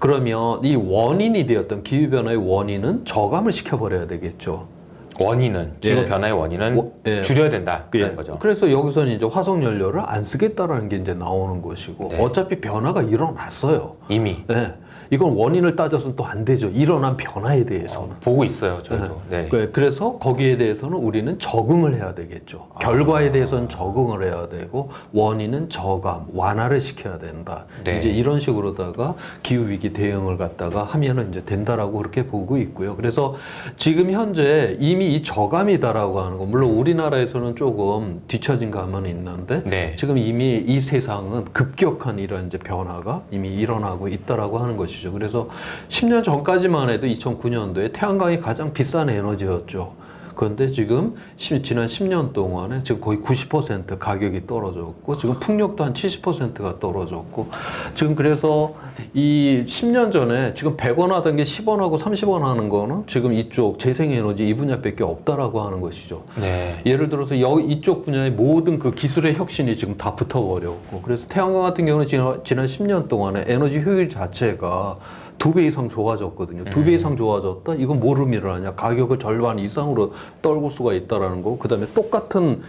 그러면 이 원인이 되었던 기후 변화의 원인은 저감을 시켜버려야 되겠죠. 원인은 기후 예. 변화의 원인은 예. 줄여야 된다 그런 예. 거죠. 그래서 여기서는 이제 화석 연료를 안 쓰겠다라는 게 이제 나오는 것이고 네. 어차피 변화가 일어났어요. 이미 네. 이건 원인을 따져서는 또 안 되죠. 일어난 변화에 대해서는. 보고 있어요, 저희도. 네. 그래서 거기에 대해서는 우리는 적응을 해야 되겠죠. 결과에 대해서는 적응을 해야 되고 원인은 저감, 완화를 시켜야 된다. 네. 이제 이런 식으로다가 기후 위기 대응을 갖다가 하면은 이제 된다라고 그렇게 보고 있고요. 그래서 지금 현재 이미 이 저감이다라고 하는 거, 물론 우리나라에서는 조금 뒤처진 감은 있는데 네. 지금 이미 이 세상은 급격한 이런 이제 변화가 이미 일어나고 있다라고 하는 것이. 것이죠. 그래서 10년 전까지만 해도 2009년도에 태양광이 가장 비싼 에너지였죠. 그런데 지금 지난 10년 동안에 지금 거의 90% 가격이 떨어졌고, 지금 풍력도 한 70%가 떨어졌고, 지금 그래서 이 10년 전에 지금 100원 하던 게 10원하고 30원 하는 거는 지금 이쪽 재생에너지 이 분야밖에 없다라고 하는 것이죠. 네. 예를 들어서 이쪽 분야의 모든 그 기술의 혁신이 지금 다 붙어버렸고, 그래서 태양광 같은 경우는 지난 10년 동안에 에너지 효율 자체가 2배 이상 좋아졌거든요. 2배 이상 좋아졌다? 이건 뭘 의미를 하냐? 가격을 절반 이상으로 떨굴 수가 있다라는 거고, 그 다음에 똑같은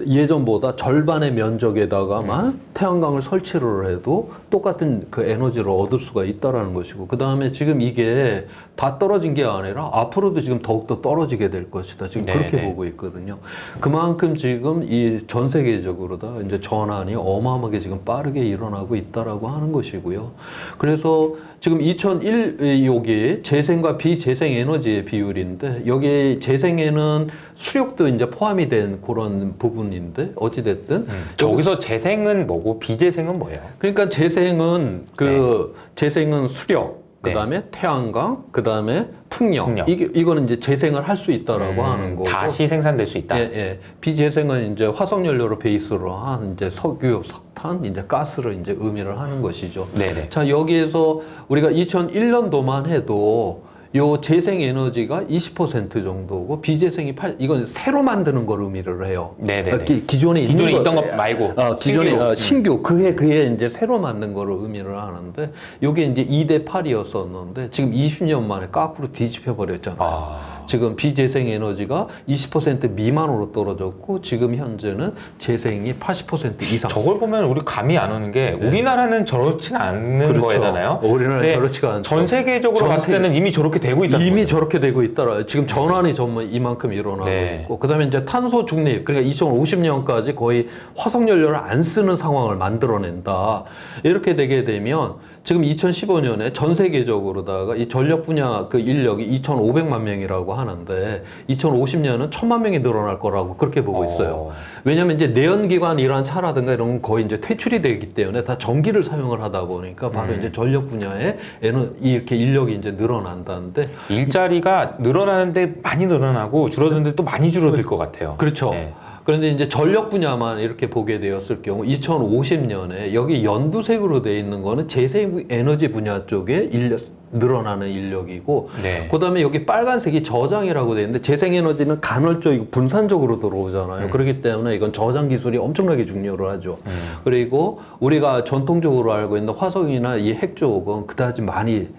예전보다 절반의 면적에다가만 태양광을 설치를 해도 똑같은 그 에너지를 얻을 수가 있다라는 것이고, 그 다음에 지금 이게 다 떨어진 게 아니라 앞으로도 지금 더욱더 떨어지게 될 것이다. 지금 그렇게 보고 있거든요. 그만큼 지금 이 전 세계적으로 다 이제 전환이 어마어마하게 지금 빠르게 일어나고 있다라고 하는 것이고요. 그래서 지금 2001 여기 재생과 비재생 에너지의 비율인데, 여기 재생에는 수력도 이제 포함이 된 그런 부분인데, 어찌됐든 저기서 재생은 뭐고 비재생은 뭐예요? 그러니까 재생은 재생은 수력, 그 다음에 태양광, 그 다음에 풍력. 이거는 이제 재생을 할 수 있다라고 하는 거고. 다시 생산될 수 있다. 예, 예. 비재생은 이제 화석연료를 베이스로 한 이제 석유, 석탄, 이제 가스를 이제 의미를 하는 것이죠. 네네. 자, 여기에서 우리가 2001년도만 해도 요 재생 에너지가 20% 정도고, 비재생이 이건 새로 만드는 걸 의미를 해요. 네네. 기존에 있던 것 말고. 기존에 신규 그해 이제 새로 만든 거를 의미를 하는데, 요게 이제 2대 8이었었는데 지금 20년 만에 거꾸로 뒤집혀 버렸잖아요. 지금 비재생 에너지가 20% 미만으로 떨어졌고, 지금 현재는 재생이 80% 이상. 저걸 보면 우리 감이 안 오는 게, 우리나라는 저렇지는 않는 그렇죠. 거잖아요. 우리나라는 저렇지가 않죠. 전 세계적으로 봤을 때는 이미 저렇게 되고 있다. 이미 저렇게 되고 있더라. 지금 전환이 정말 이만큼 일어나고 있고, 그다음에 이제 탄소 중립, 그러니까 2050년까지 거의 화석 연료를 안 쓰는 상황을 만들어낸다. 이렇게 되게 되면 지금 2015년에 전 세계적으로다가 이 전력 분야 그 인력이 2,500만 명이라고 하는데, 2050년은 1,000만 명이 늘어날 거라고 그렇게 보고 있어요. 왜냐하면 이제 내연기관 이러한 차라든가 이런 건 거의 이제 퇴출이 되기 때문에 다 전기를 사용을 하다 보니까 바로 이제 전력 분야에 이렇게 인력이 이제 늘어난다는데, 일자리가 늘어나는데 많이 늘어나고 줄어드는데 또 많이 줄어들 것 같아요. 그렇죠. 네. 그런데 이제 전력 분야만 이렇게 보게 되었을 경우 2050년에 여기 연두색으로 되어 있는 거는 재생 에너지 분야 쪽에 늘어나는 인력이고, 그다음에 여기 빨간색이 저장이라고 되어 있는데, 재생 에너지는 간헐적 분산적으로 들어오잖아요. 그렇기 때문에 이건 저장 기술이 엄청나게 중요를 하죠. 그리고 우리가 전통적으로 알고 있는 화석이나 이 핵 쪽은 그다지 많이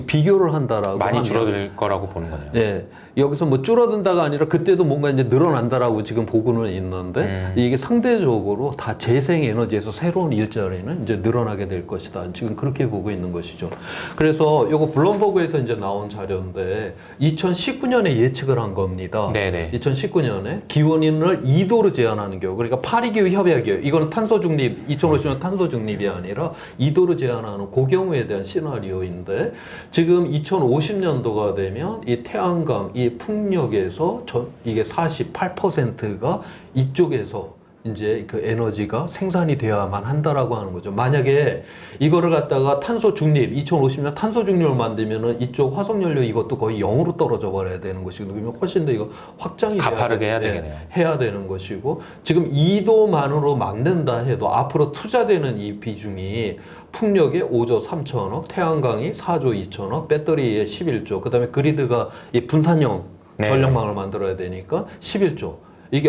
비교를 한다라고 많이 줄어들 거라고 보는 거네요. 네. 여기서 뭐 줄어든다가 아니라 그때도 뭔가 이제 늘어난다라고 지금 보고는 있는데, 이게 상대적으로 다 재생 에너지에서 새로운 일자리는 이제 늘어나게 될 것이다. 지금 그렇게 보고 있는 것이죠. 그래서 요거 블룸버그에서 이제 나온 자료인데 2019년에 예측을 한 겁니다. 네네. 2019년에 기온을 2도로 제한하는 경우, 그러니까 파리기후 협약이에요. 이거는 탄소 중립, 2050년 탄소 중립이 아니라 2도로 제한하는 그 경우에 대한 시나리오인데, 지금 2050년도가 되면 이 태양광, 이 풍력에서 이게 48%가 이쪽에서 이제 그 에너지가 생산이 되어야만 한다라고 하는 거죠. 만약에 이거를 갖다가 탄소 중립, 2050년 탄소 중립을 만들면은 이쪽 화석연료 이것도 거의 0으로 떨어져 버려야 되는 것이고, 그러면 훨씬 더 이거 확장이 가파르게 해야 되겠네요. 해야 되는 것이고, 지금 2도만으로 막는다 해도 앞으로 투자되는 이 비중이 풍력에 5조 3천억, 태양광이 4조 2천억, 배터리에 11조, 그 다음에 그리드가 이 분산형 전력망을 만들어야 되니까 11조. 이게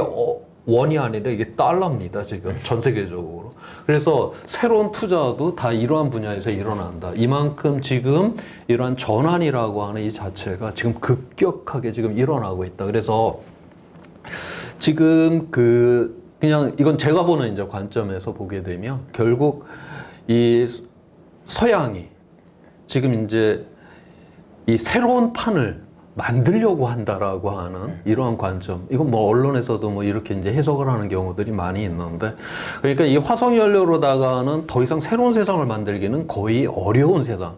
원이 아니라 이게 달러입니다, 지금 전 세계적으로. 그래서 새로운 투자도 다 이러한 분야에서 일어난다. 이만큼 지금 이러한 전환이라고 하는 이 자체가 지금 급격하게 지금 일어나고 있다. 그래서 지금 그냥 이건 제가 보는 이제 관점에서 보게 되면 결국 이 서양이 지금 이제 이 새로운 판을 만들려고 한다라고 하는 이러한 관점. 이건 뭐 언론에서도 뭐 이렇게 이제 해석을 하는 경우들이 많이 있는데, 그러니까 이 화석연료로다가는 더 이상 새로운 세상을 만들기는 거의 어려운 세상.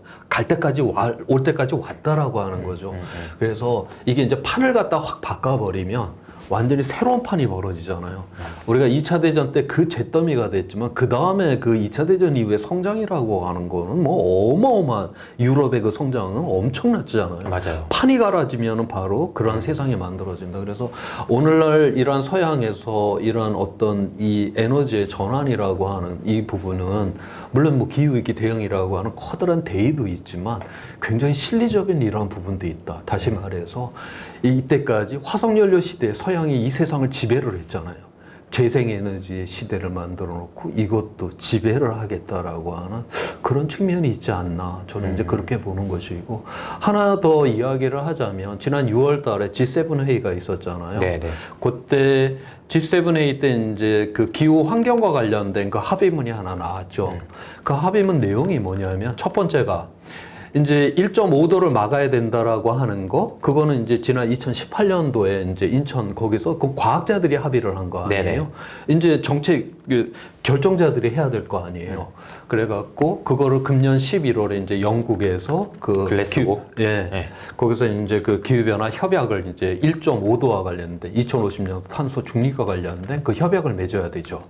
올 때까지 왔다라고 하는 거죠. 그래서 이게 이제 판을 갖다 확 바꿔버리면 완전히 새로운 판이 벌어지잖아요. 우리가 2차 대전 때 그 잿더미가 됐지만 그 다음에 그 2차 대전 이후에 성장이라고 하는 거는 뭐 어마어마한 유럽의 그 성장은 엄청났잖아요. 맞아요. 판이 갈아지면은 바로 그런 세상이 만들어진다. 그래서 오늘날 이러한 서양에서 이러한 어떤 이 에너지의 전환이라고 하는 이 부분은 물론 뭐 기후위기 대응이라고 하는 커다란 대의도 있지만 굉장히 실리적인 이러한 부분도 있다. 다시 말해서 이때까지 화석연료 시대에 서양이 이 세상을 지배를 했잖아요. 재생에너지의 시대를 만들어 놓고 이것도 지배를 하겠다라고 하는 그런 측면이 있지 않나. 저는 이제 그렇게 보는 것이고, 하나 더 이야기를 하자면 지난 6월 달에 G7 회의가 있었잖아요. 네네. 그때 G7 회의 때 이제 그 기후 환경과 관련된 그 합의문이 하나 나왔죠. 그 합의문 내용이 뭐냐면 첫 번째가 이제 1.5도를 막아야 된다라고 하는 거, 그거는 이제 지난 2018년도에 이제 인천 거기서 그 과학자들이 합의를 한 거 아니에요? 네네. 이제 정책 결정자들이 해야 될 거 아니에요. 그래갖고 그거를 금년 11월에 이제 영국에서 그 글래스고? 예, 네. 거기서 이제 그 기후변화 협약을 이제 1.5도와 관련된 2050년 탄소 중립과 관련된 그 협약을 맺어야 되죠.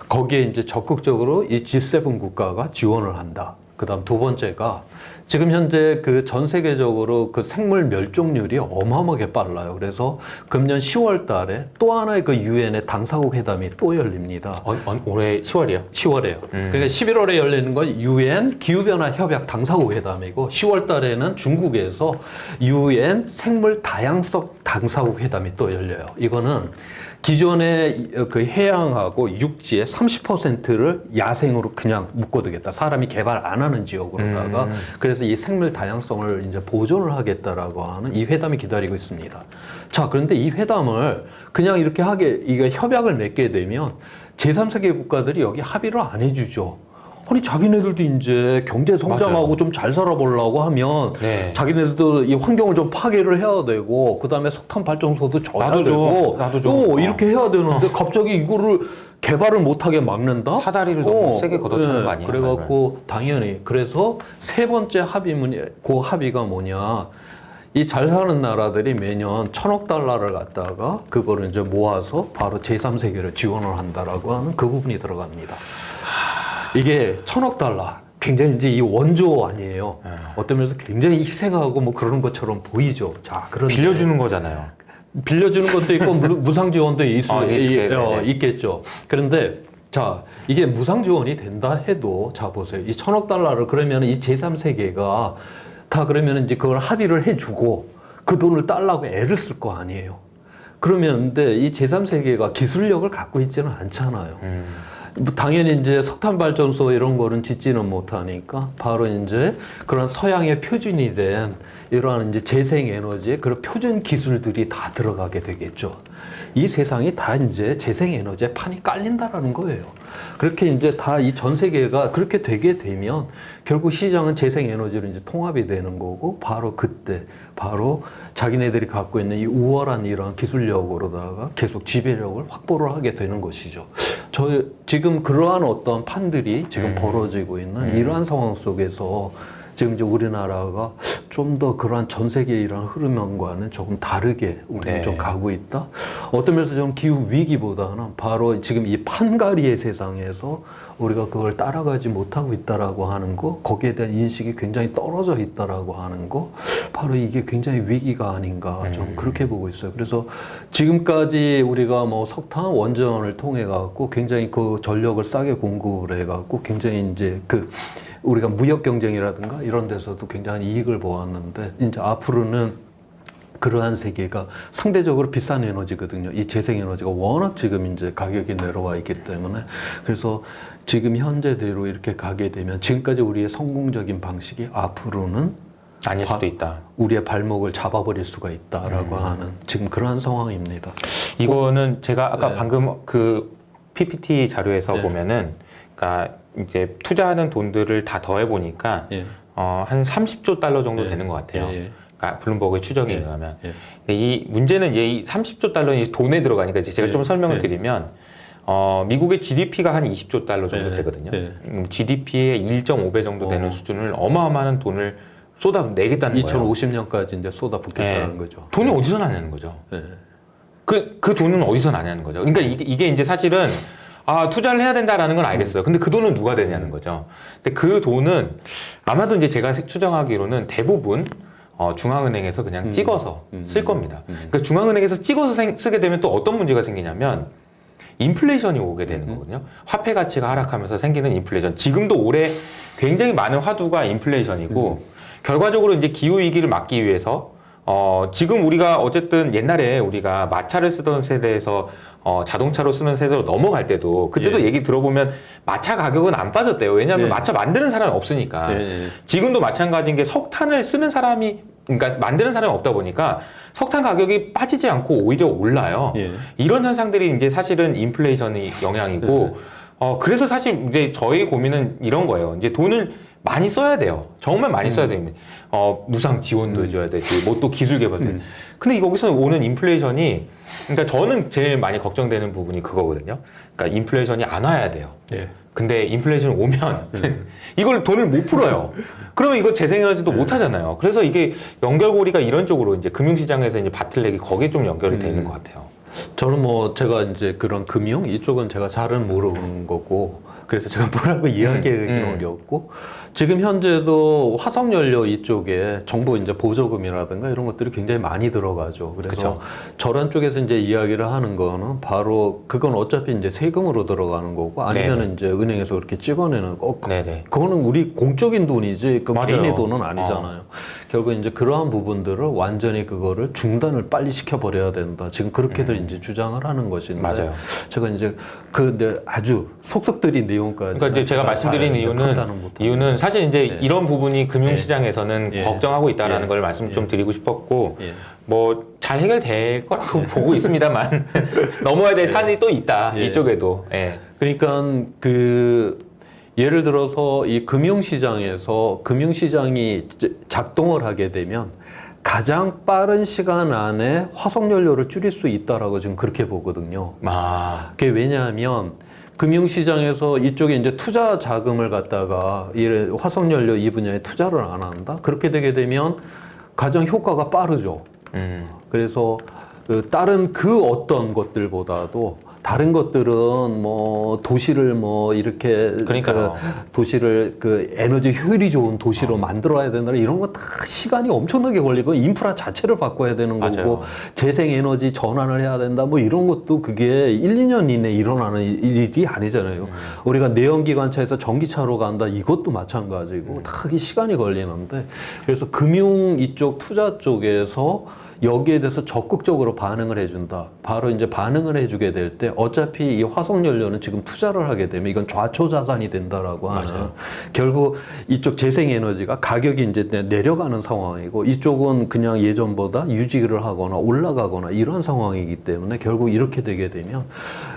거기에 이제 적극적으로 이 G7 국가가 지원을 한다. 그다음 두 번째가 지금 현재 그 전 세계적으로 그 생물 멸종률이 어마어마하게 빨라요. 그래서 금년 10월 달에 또 하나의 그 유엔의 당사국 회담이 또 열립니다. 올해 10월이요? 10월에요. 그러니까 11월에 열리는 건 유엔 기후변화 협약 당사국 회담이고 10월 달에는 중국에서 유엔 생물 다양성 당사국 회담이 또 열려요. 이거는 기존의 그 해양하고 육지의 30%를 야생으로 그냥 묶어두겠다. 사람이 개발 안 하는 지역으로다가 그래서 이 생물 다양성을 이제 보존을 하겠다라고 하는 이 회담이 기다리고 있습니다. 자, 그런데 이 회담을 그냥 이렇게 이게 협약을 맺게 되면 제3세계 국가들이 여기 합의를 안 해주죠. 아니 자기네들도 이제 경제 성장하고 좀 잘 살아보려고 하면 네. 자기네들도 이 환경을 좀 파괴를 해야 되고 그다음에 석탄 발전소도 져야 나도 되고 나도 좀. 이렇게 해야 되는데 갑자기 이거를 개발을 못하게 막는다? 사다리를 너무 세게 걷어차는 거 아니에요? 그래갖고 당연히 그래서 세 번째 합의문이 그 합의가 뭐냐? 이 잘 사는 나라들이 매년 1,000억 달러를 갖다가 그거를 이제 모아서 바로 제3세계를 지원을 한다라고 하는 그 부분이 들어갑니다. 이게 1,000억 달러. 굉장히 이제 이 원조 아니에요. 어떤 면에서 굉장히 희생하고 뭐 그러는 것처럼 보이죠. 자, 그런데 빌려주는 거잖아요. 빌려주는 것도 있고 무상 지원도 있겠죠. 그런데 자, 이게 무상 지원이 된다 해도 자 보세요. 이 1,000억 달러를 그러면 이 제3세계가 다 그러면 이제 그걸 합의를 해주고 그 돈을 달라고 애를 쓸 거 아니에요. 그러면 근데 이 제3세계가 기술력을 갖고 있지는 않잖아요. 뭐 당연히 이제 석탄 발전소 이런 거는 짓지는 못하니까 바로 이제 그런 서양의 표준이 된 이러한 이제 재생 에너지의 그런 표준 기술들이 다 들어가게 되겠죠. 이 세상이 다 이제 재생 에너지에 판이 깔린다라는 거예요. 그렇게 이제 다 이 전 세계가 그렇게 되게 되면 결국 시장은 재생 에너지로 이제 통합이 되는 거고 바로 그때 바로 자기네들이 갖고 있는 이 우월한 이런 기술력으로다가 계속 지배력을 확보를 하게 되는 것이죠. 지금 그러한 어떤 판들이 지금 벌어지고 있는 이러한 상황 속에서 지금 이제 우리나라가 좀 더 그러한 전 세계의 이런 흐름과는 조금 다르게 우리는 좀 가고 있다. 어떤 면에서 좀 기후 위기보다는 바로 지금 이 판가리의 세상에서 우리가 그걸 따라가지 못하고 있다라고 하는 거, 거기에 대한 인식이 굉장히 떨어져 있다라고 하는 거, 바로 이게 굉장히 위기가 아닌가 좀 그렇게 보고 있어요. 그래서 지금까지 우리가 뭐 석탄 원전을 통해 갖고 굉장히 그 전력을 싸게 공급을 해 갖고 굉장히 이제 우리가 무역 경쟁이라든가 이런 데서도 굉장히 이익을 보았는데 이제 앞으로는 그러한 세계가 상대적으로 비싼 에너지거든요. 이 재생 에너지가 워낙 지금 이제 가격이 내려와 있기 때문에 그래서 지금 현재대로 이렇게 가게 되면 지금까지 우리의 성공적인 방식이 앞으로는 아닐 수도 있다. 우리의 발목을 잡아버릴 수가 있다라고 하는 지금 그러한 상황입니다. 이거는 제가 아까 네. 방금 그 PPT 자료에서 네. 보면은 그러니까 이제 투자하는 돈들을 다 더해 보니까 예. 한 30조 달러 정도 예. 되는 것 같아요. 예. 그러니까 블룸버그의 추정에 예. 의하면. 예. 근데 이 문제는 이 30조 달러는 돈에 들어가니까 이제 제가 예. 좀 설명을 예. 드리면 미국의 GDP가 한 20조 달러 정도 예. 되거든요. 예. GDP의 1.5배 정도 되는 수준을 어마어마한 돈을 쏟아내겠다는 거예요. 2050년까지 이제 쏟아붓겠다는 예. 거죠. 돈이 어디서 나냐는 거죠. 예. 그 돈은 어디서 나냐는 거죠. 그러니까 이게 이제 사실은 투자를 해야 된다라는 건 알겠어요. 근데 그 돈은 누가 되냐는 거죠. 근데 그 돈은 아마도 이제 제가 추정하기로는 대부분 중앙은행에서 그냥 찍어서 쓸 겁니다. 그러니까 중앙은행에서 찍어서 쓰게 되면 또 어떤 문제가 생기냐면 인플레이션이 오게 되는 거거든요. 화폐 가치가 하락하면서 생기는 인플레이션. 지금도 올해 굉장히 많은 화두가 인플레이션이고 결과적으로 이제 기후 위기를 막기 위해서 지금 우리가 어쨌든 옛날에 우리가 마차를 쓰던 세대에서 자동차로 쓰는 세대로 넘어갈 때도 그때도 예. 얘기 들어보면 마차 가격은 안 빠졌대요. 왜냐하면 예. 마차 만드는 사람이 없으니까. 예. 지금도 마찬가지인 게 석탄을 쓰는 사람이 그러니까 만드는 사람이 없다 보니까 석탄 가격이 빠지지 않고 오히려 올라요. 예. 이런 현상들이 이제 사실은 인플레이션의 영향이고 그래서 사실 이제 저희 고민은 이런 거예요. 이제 돈을 많이 써야 돼요. 정말 많이 써야 됩니다. 무상 지원도 해줘야 되지, 뭐 또 기술 개발도. 근데 여기서 오는 인플레이션이, 그러니까 저는 제일 많이 걱정되는 부분이 그거거든요. 그러니까 인플레이션이 안 와야 돼요. 예. 근데 인플레이션이 오면 이걸 돈을 못 풀어요. 그러면 이거 재생에너지도 못 하잖아요. 그래서 이게 연결고리가 이런 쪽으로 이제 금융시장에서 이제 밭을 내기 거기에 좀 연결이 돼 있는 것 같아요. 저는 뭐 제가 이제 그런 금융 이쪽은 제가 잘은 모르는 거고 그래서 제가 뭐라고 이야기하기는 어렵고 지금 현재도 화석연료 이쪽에 정부 이제 보조금이라든가 이런 것들이 굉장히 많이 들어가죠. 그래서 그쵸. 저런 쪽에서 이제 이야기를 하는 거는 바로 그건 어차피 이제 세금으로 들어가는 거고 아니면은 이제 은행에서 그렇게 찍어내는 거. 네네. 그거는 우리 공적인 돈이지 그 맞아요. 개인의 돈은 아니잖아요. 결국 이제 그러한 부분들을 완전히 그거를 중단을 빨리 시켜버려야 된다. 지금 그렇게들 이제 주장을 하는 것인데 맞아요. 제가 이제 근데 아주 속속들이 내용까지 그러니까 이제 제가 말씀드린 이유는 사실 이제 이런 부분이 금융시장에서는 걱정하고 있다라는 걸 말씀 좀 드리고 싶었고 뭐 잘 해결될 거라고 보고 있습니다만 넘어야 될 산이 또 있다 이쪽에도. 그러니까 그 예를 들어서 이 금융시장에서 금융시장이 작동을 하게 되면 가장 빠른 시간 안에 화석연료를 줄일 수 있다라고 지금 그렇게 보거든요. 그게 왜냐하면 금융시장에서 이쪽에 이제 투자 자금을 갖다가 이 화석연료 이 분야에 투자를 안 한다? 그렇게 되게 되면 가장 효과가 빠르죠. 그래서 다른 그 어떤 것들보다도 다른 것들은 뭐 도시를 뭐 이렇게 그러니까요. 도시를 그 에너지 효율이 좋은 도시로 만들어야 된다 이런 거 다 시간이 엄청나게 걸리고 인프라 자체를 바꿔야 되는 거고 맞아요. 재생 에너지 전환을 해야 된다 뭐 이런 것도 그게 1, 2년 이내 일어나는 일이 아니잖아요. 우리가 내연기관차에서 전기차로 간다 이것도 마찬가지고 다 이 시간이 걸리는데 그래서 금융 이쪽 투자 쪽에서 여기에 대해서 적극적으로 반응을 해준다. 바로 이제 반응을 해주게 될 때 어차피 이 화석연료는 지금 투자를 하게 되면 이건 좌초자산이 된다라고 하는 맞아요. 결국 이쪽 재생에너지가 가격이 이제 내려가는 상황이고 이쪽은 그냥 예전보다 유지를 하거나 올라가거나 이런 상황이기 때문에 결국 이렇게 되게 되면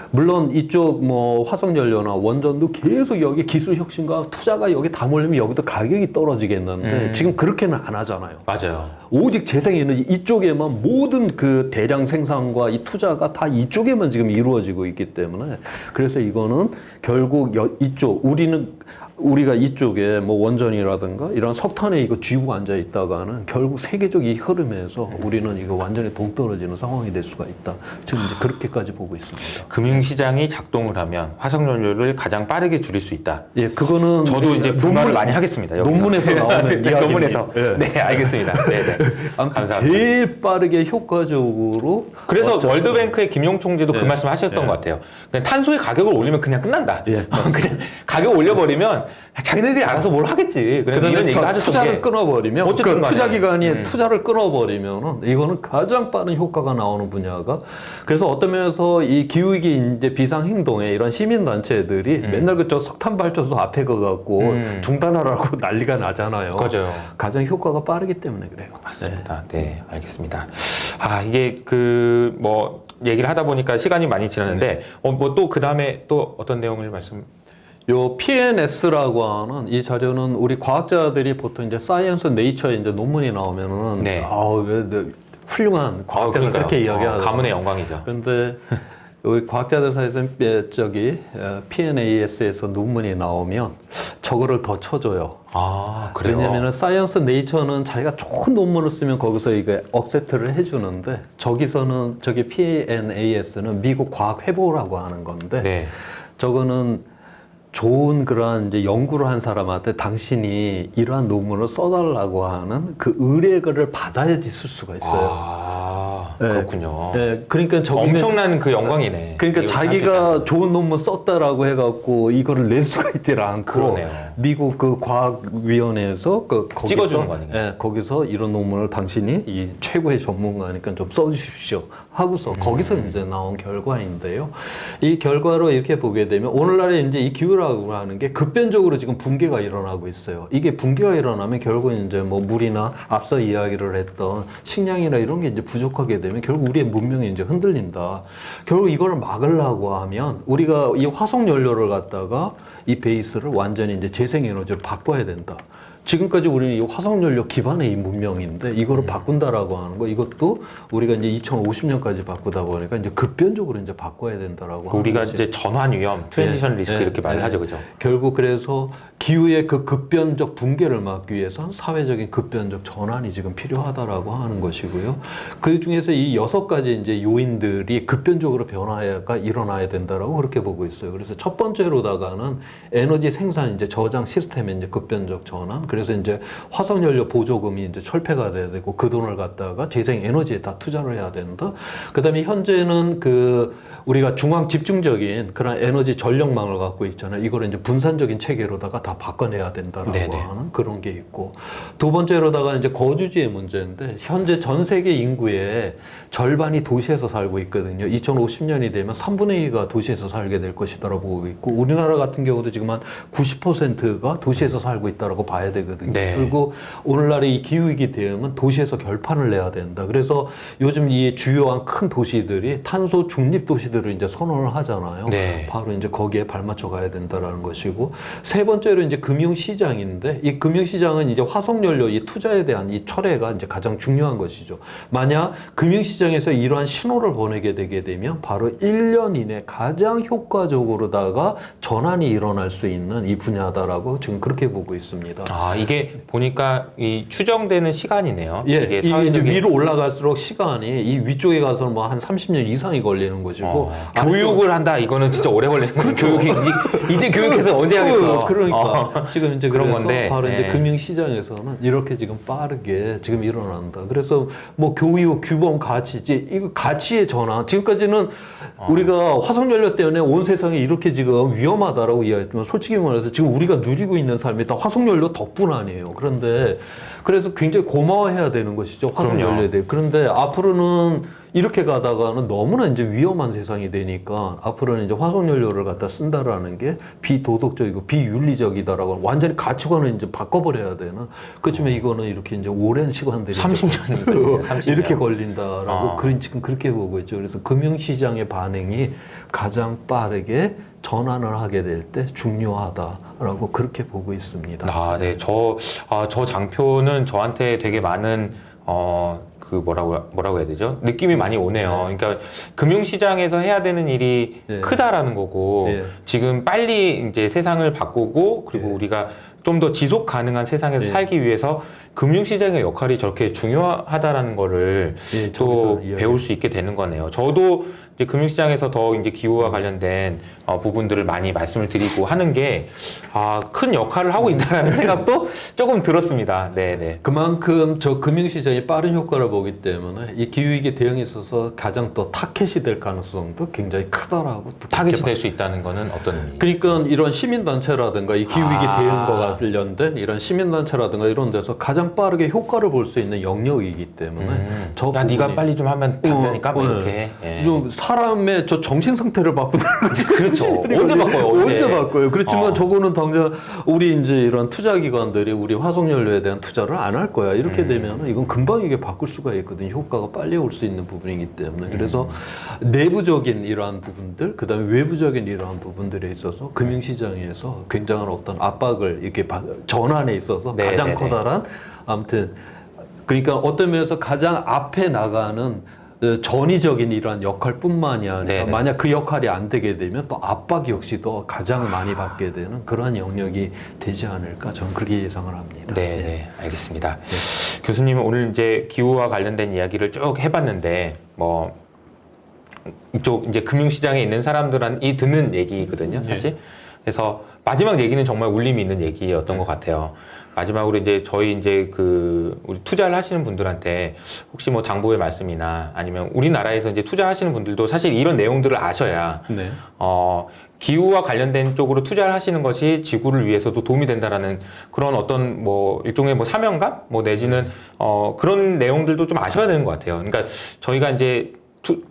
물론 이쪽 뭐 화석연료나 원전도 계속 여기 기술 혁신과 투자가 여기 다 몰리면 여기도 가격이 떨어지겠는데 지금 그렇게는 안 하잖아요. 맞아요. 오직 재생에너지 이쪽에만 모든 그 대량 생산과 이 투자가 다 이쪽에만 지금 이루어지고 있기 때문에 그래서 이거는 결국 이쪽 우리가 이쪽에 뭐 원전이라든가 이런 석탄에 이거 쥐고 앉아 있다가는 결국 세계적 이 흐름에서 우리는 이거 완전히 동떨어지는 상황이 될 수가 있다. 지금 이제 그렇게까지 보고 있습니다. 금융시장이 작동을 하면 화석연료를 가장 빠르게 줄일 수 있다. 예, 그거는 저도 이제 불만을 많이 하겠습니다. 여기서. 논문에서 나오는 네, 논문에서. 이야기입니다. 네, 알겠습니다. 네, 네. 아무튼 감사합니다. 제일 빠르게 효과적으로 그래서 월드뱅크의 김용 총재도 그 말씀 하셨던 것 같아요. 그냥 탄소의 가격을 올리면 그냥 끝난다. 그냥 가격 올려버리면 자기네들이 알아서 뭘 하겠지. 그런 이런 얘기가 하셨던 투자를 게 끊어버리면 어쨌든 그 투자 간에. 기관이 투자를 끊어버리면 이거는 가장 빠른 효과가 나오는 분야가 그래서 어떤 면에서 이 기후위기 이제 비상행동에 이런 시민단체들이 맨날 그저 석탄 발전소 앞에 가갖고 중단하라고 난리가 나잖아요. 맞아요. 가장 효과가 빠르기 때문에 그래요. 맞습니다. 네, 알겠습니다. 이게 뭐 얘기를 하다 보니까 시간이 많이 지났는데 뭐 또 그 다음에 또 어떤 내용을 요 PNS라고 하는 이 자료는 우리 과학자들이 보통 이제 사이언스 네이처에 이제 논문이 나오면은 훌륭한 과학자들 그렇게 이야기하죠. 가문의 영광이죠. 그런데 우리 과학자들 사이에서 PNAS에서 논문이 나오면 저거를 더 쳐줘요. 아, 그래요? 왜냐면은 사이언스 네이처는 자기가 좋은 논문을 쓰면 거기서 이거 억셉트를 해주는데 저기서는 저기 PNAS는 미국 과학회보라고 하는 건데 네. 저거는 좋은 그러한 이제 연구를 한 사람한테 당신이 이러한 논문을 써달라고 하는 그 의뢰를 받아야지 쓸 수가 있어요. 아, 네. 그렇군요. 네, 그러니까 저기는 엄청난 그 영광이네. 그러니까 이걸 할수 자기가 있다는 거. 좋은 논문 썼다라고 해갖고 이거를 낼 수가 있질 않고 그러네요. 미국 그 과학위원회에서 거기서 찍어주는 거 아닌가요? 예, 거기서 이런 논문을 당신이 이 최고의 전문가니까 좀 써주십시오 하고서 거기서 이제 나온 결과인데요. 이 결과로 이렇게 보게 되면 오늘날에 이제 이 기후라고 하는 게 급변적으로 지금 붕괴가 일어나고 있어요. 이게 붕괴가 일어나면 결국 이제 뭐 물이나 앞서 이야기를 했던 식량이나 이런 게 이제 부족하게 되면 결국 우리의 문명이 이제 흔들린다. 결국 이걸 막으려고 하면 우리가 이 화석 연료를 갖다가 이 베이스를 완전히 이제 재생에너지로 바꿔야 된다. 지금까지 우리는 이 화석연료 기반의 이 문명인데 이거를 바꾼다라고 하는 거 이것도 우리가 이제 2050년까지 바꾸다 보니까 이제 급변적으로 이제 바꿔야 된다라고 하는 우리가 거지. 이제 전환 위험, 트랜지션 리스크 이렇게 말을 하죠, 그죠? 결국 그래서 기후의 그 급변적 붕괴를 막기 위해서는 사회적인 급변적 전환이 지금 필요하다라고 하는 것이고요. 그 중에서 이 6가지 이제 요인들이 급변적으로 변화가 일어나야 된다라고 그렇게 보고 있어요. 그래서 첫 번째로다가는 에너지 생산 이제 저장 시스템의 이제 급변적 전환. 그래서 이제 화석연료 보조금이 이제 철폐가 돼야 되고 그 돈을 갖다가 재생 에너지에 다 투자를 해야 된다. 그다음에 현재는 그 우리가 중앙 집중적인 그런 에너지 전력망을 갖고 있잖아요. 이거를 이제 분산적인 체계로다가 다 바꿔내야 된다라고 네네. 하는 그런 게 있고 두 번째로다가 이제 거주지의 문제인데 현재 전 세계 인구의 절반이 도시에서 살고 있거든요. 2050년이 되면 3분의 2가 도시에서 살게 될 것이다라고 보고 있고 우리나라 같은 경우도 지금 한 90%가 도시에서 살고 있다라고 봐야 되거든요. 네. 그리고 오늘날의 이 기후위기 대응은 도시에서 결판을 내야 된다. 그래서 요즘 이 주요한 큰 도시들이 탄소 중립 도시들을 이제 선언을 하잖아요. 네. 바로 이제 거기에 발맞춰 가야 된다라는 것이고 세 번째로 이제 금융시장인데 이 금융시장은 이제 화석연료 이 투자에 대한 이 철회가 이제 가장 중요한 것이죠. 만약 금융시장에서 이러한 신호를 보내게 되게 되면 바로 1년 이내 가장 효과적으로다가 전환이 일어날 수 있는 이 분야다라고 지금 그렇게 보고 있습니다. 아, 이게 보니까 이 추정되는 시간이네요. 예, 이게 이게 이제 사회적인 위로 올라갈수록 시간이 이 위쪽에 가서는 뭐 한 30년 이상이 걸리는 것이고 교육을 한다 이거는 진짜 오래 걸리는 거예요. 교육이 이제 교육해서 언제 하겠어? 그러니까 지금 이제 그런 그래서 건데, 바로 이제 예. 금융시장에서는 이렇게 지금 빠르게 지금 일어난다. 그래서 뭐 교육, 규범, 가치지 이거 가치의 전환. 지금까지는 우리가 화석연료 때문에 온 세상이 이렇게 지금 위험하다라고 이야기했지만 솔직히 말해서 지금 우리가 누리고 있는 삶이 다 화석연료 덕분 아니에요. 그런데 그래서 굉장히 고마워해야 되는 것이죠. 화석연료에 대해. 그런데 앞으로는 이렇게 가다가는 너무나 이제 위험한 세상이 되니까 앞으로는 이제 화석연료를 갖다 쓴다라는 게 비도덕적이고 비윤리적이다라고 완전히 가치관을 이제 바꿔버려야 되는 그렇지만 이거는 이렇게 이제 오랜 시간들이 30년이거든요. 30년. 이렇게 걸린다라고 지금 그렇게 보고 있죠. 그래서 금융시장의 반응이 가장 빠르게 전환을 하게 될 때 중요하다라고 그렇게 보고 있습니다. 아, 네. 저 장표는 저한테 되게 많은 그 뭐라고 해야 되죠? 느낌이 많이 오네요. 그러니까 금융시장에서 해야 되는 일이 네. 크다라는 거고 네. 지금 빨리 이제 세상을 바꾸고 그리고 네. 우리가 좀 더 지속 가능한 세상에서 네. 살기 위해서 금융시장의 역할이 저렇게 중요하다라는 거를 네, 또 저기서 배울 수 있게 되는 거네요. 저도 이제 금융시장에서 더 이제 기후와 관련된 부분들을 많이 말씀을 드리고 하는 게 큰 역할을 하고 있다는 생각도 조금 들었습니다. 네네. 그만큼 저 금융시장이 빠른 효과를 보기 때문에 이 기후위기 대응에 있어서 가장 또 타켓이 될 가능성도 굉장히 크다라고 또 타겟이 그렇게 될 수 있다는 거는 어떤 의미예요? 그러니까 이런 시민단체라든가 이 기후위기 대응과 관련된 이런 시민단체라든가 이런 데서 가장 빠르게 효과를 볼 수 있는 영역이기 때문에 저 야, 네가 빨리 좀 하면 된다니까 뭐 네. 이렇게. 예. 좀 사람의 저 정신 상태를 바꾸다는 그렇죠. 언제 바꿔요? 언제 바꿔요? 그렇지만 어. 저거는 당장 우리 이제 이런 투자 기관들이 우리 화석연료에 대한 투자를 안 할 거야. 이렇게 되면 이건 금방 이게 바꿀 수가 있거든요. 효과가 빨리 올 수 있는 부분이기 때문에 그래서 내부적인 이러한 부분들, 그다음에 외부적인 이러한 부분들에 있어서 금융시장에서 굉장한 어떤 압박을 이렇게 전환에 있어서 네, 가장 네, 네. 커다란 아무튼 그러니까 어떤 면에서 가장 앞에 나가는 전위적인 이러한 역할뿐만이 아니라 네네. 만약 그 역할이 안 되게 되면 또 압박 역시 또 가장 많이 받게 되는 그러한 영역이 되지 않을까 저는 그렇게 예상을 합니다. 네, 네, 알겠습니다. 교수님은 오늘 이제 기후와 관련된 이야기를 쭉 해봤는데 뭐 이쪽 이제 금융시장에 있는 사람들이 듣는 얘기거든요, 사실. 그래서 마지막 얘기는 정말 울림이 있는 얘기였던 것 같아요. 마지막으로 이제 저희 이제 우리 투자를 하시는 분들한테 혹시 뭐 당부의 말씀이나 아니면 우리나라에서 이제 투자하시는 분들도 사실 이런 내용들을 아셔야 네. 기후와 관련된 쪽으로 투자를 하시는 것이 지구를 위해서도 도움이 된다라는 그런 어떤 뭐 일종의 뭐 사명감 뭐 내지는 그런 내용들도 좀 아셔야 되는 것 같아요. 그러니까 저희가 이제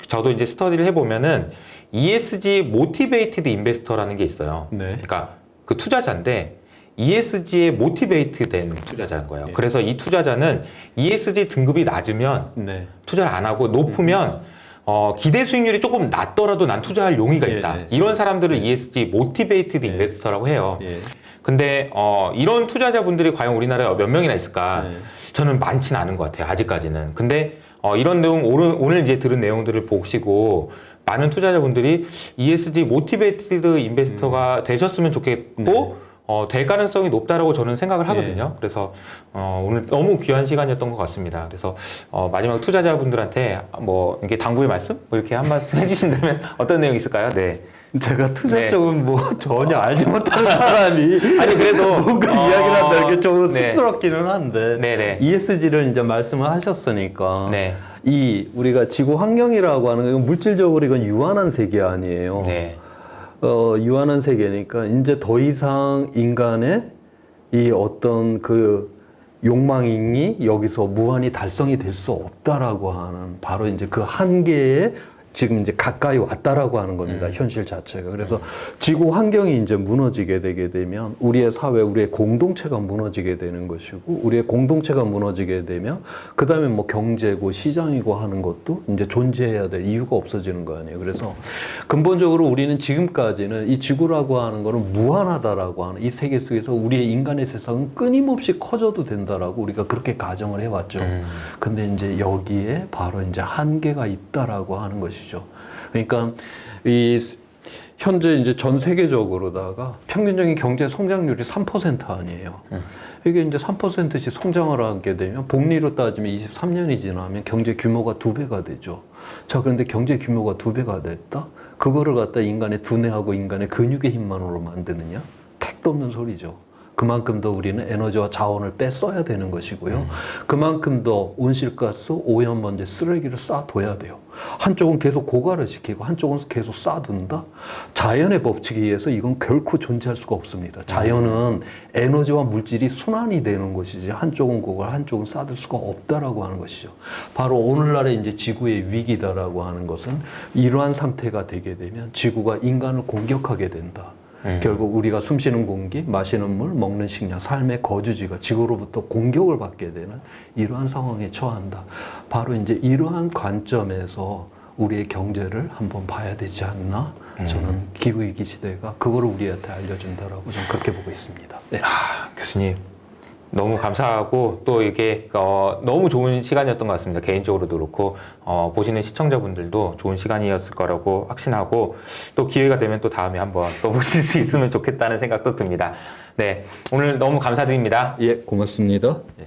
저도 이제 스터디를 해보면은 ESG 모티베이티드 인베스터라는 게 있어요. 네. 그러니까 그 투자자인데 ESG에 모티베이트 된 투자자인 거예요. 예. 그래서 이 투자자는 ESG 등급이 낮으면 네. 투자를 안 하고 높으면 기대 수익률이 조금 낮더라도 난 투자할 용의가 예, 있다. 예. 이런 사람들을 ESG 모티베이티드 예. 인베스터라고 해요. 예. 근데 이런 투자자분들이 과연 우리나라에 몇 명이나 있을까? 네. 저는 많지는 않은 것 같아요. 아직까지는. 근데 이런 내용 오늘 이제 들은 내용들을 보시고 많은 투자자분들이 ESG 모티베이티드 인베스터가 되셨으면 좋겠고 될 가능성이 높다라고 저는 생각을 하거든요. 그래서 오늘 너무 귀한 시간이었던 것 같습니다. 그래서 마지막 투자자분들한테 뭐 이게 당부의 말씀 뭐 이렇게 한 말씀 해주신다면 어떤 내용이 있을까요? 네. 제가 투자 네. 쪽은 뭐 전혀 알지 못하는 사람이 아니 그래도 뭔가 이야기를 한다는 게 좀 네. 쑥스럽기는 한데 네네. ESG를 이제 말씀을 하셨으니까 네. 이 우리가 지구 환경이라고 하는 건 물질적으로 이건 유한한 세계 아니에요. 네. 유한한 세계니까 이제 더 이상 인간의 이 어떤 그 욕망이 여기서 무한히 달성이 될 수 없다라고 하는 바로 이제 그 한계에 지금 이제 가까이 왔다라고 하는 겁니다. 현실 자체가. 그래서 지구 환경이 이제 무너지게 되게 되면 우리의 사회, 우리의 공동체가 무너지게 되는 것이고 우리의 공동체가 무너지게 되면 그 다음에 뭐 경제고 시장이고 하는 것도 이제 존재해야 될 이유가 없어지는 거 아니에요. 그래서 근본적으로 우리는 지금까지는 이 지구라고 하는 거는 무한하다라고 하는 이 세계 속에서 우리의 인간의 세상은 끊임없이 커져도 된다라고 우리가 그렇게 가정을 해왔죠. 근데 이제 여기에 바로 이제 한계가 있다라고 하는 것이죠. 그러니까 이 현재 이제 전 세계적으로다가 평균적인 경제 성장률이 3% 아니에요. 이게 이제 3%씩 성장을 하게 되면 복리로 따지면 23년이 지나면 경제 규모가 2배가 되죠. 자, 그런데 경제 규모가 2배가 됐다? 그거를 갖다 인간의 두뇌하고 인간의 근육의 힘만으로 만드느냐? 택도 없는 소리죠. 그만큼 더 우리는 에너지와 자원을 빼 써야 되는 것이고요. 그만큼 더 온실가스, 오염먼지, 쓰레기를 쌓아둬야 돼요. 한쪽은 계속 고갈을 시키고 한쪽은 계속 쌓아둔다? 자연의 법칙에 의해서 이건 결코 존재할 수가 없습니다. 자연은 에너지와 물질이 순환이 되는 것이지 한쪽은 고갈, 한쪽은 쌓아둘 수가 없다라고 하는 것이죠. 바로 오늘날의 이제 지구의 위기다라고 하는 것은 이러한 상태가 되게 되면 지구가 인간을 공격하게 된다. 결국 우리가 숨쉬는 공기, 마시는 물, 먹는 식량, 삶의 거주지가 지구로부터 공격을 받게 되는 이러한 상황에 처한다. 바로 이제 이러한 관점에서 우리의 경제를 한번 봐야 되지 않나? 저는 기후위기 시대가 그거를 우리한테 알려준다라고 저는 그렇게 보고 있습니다. 네. 교수님 너무 감사하고 또 이게 너무 좋은 시간이었던 것 같습니다. 개인적으로도 그렇고 보시는 시청자분들도 좋은 시간이었을 거라고 확신하고 또 기회가 되면 또 다음에 한번 또 보실 수 있으면 좋겠다는 생각도 듭니다. 네, 오늘 너무 감사드립니다. 예, 고맙습니다. 예.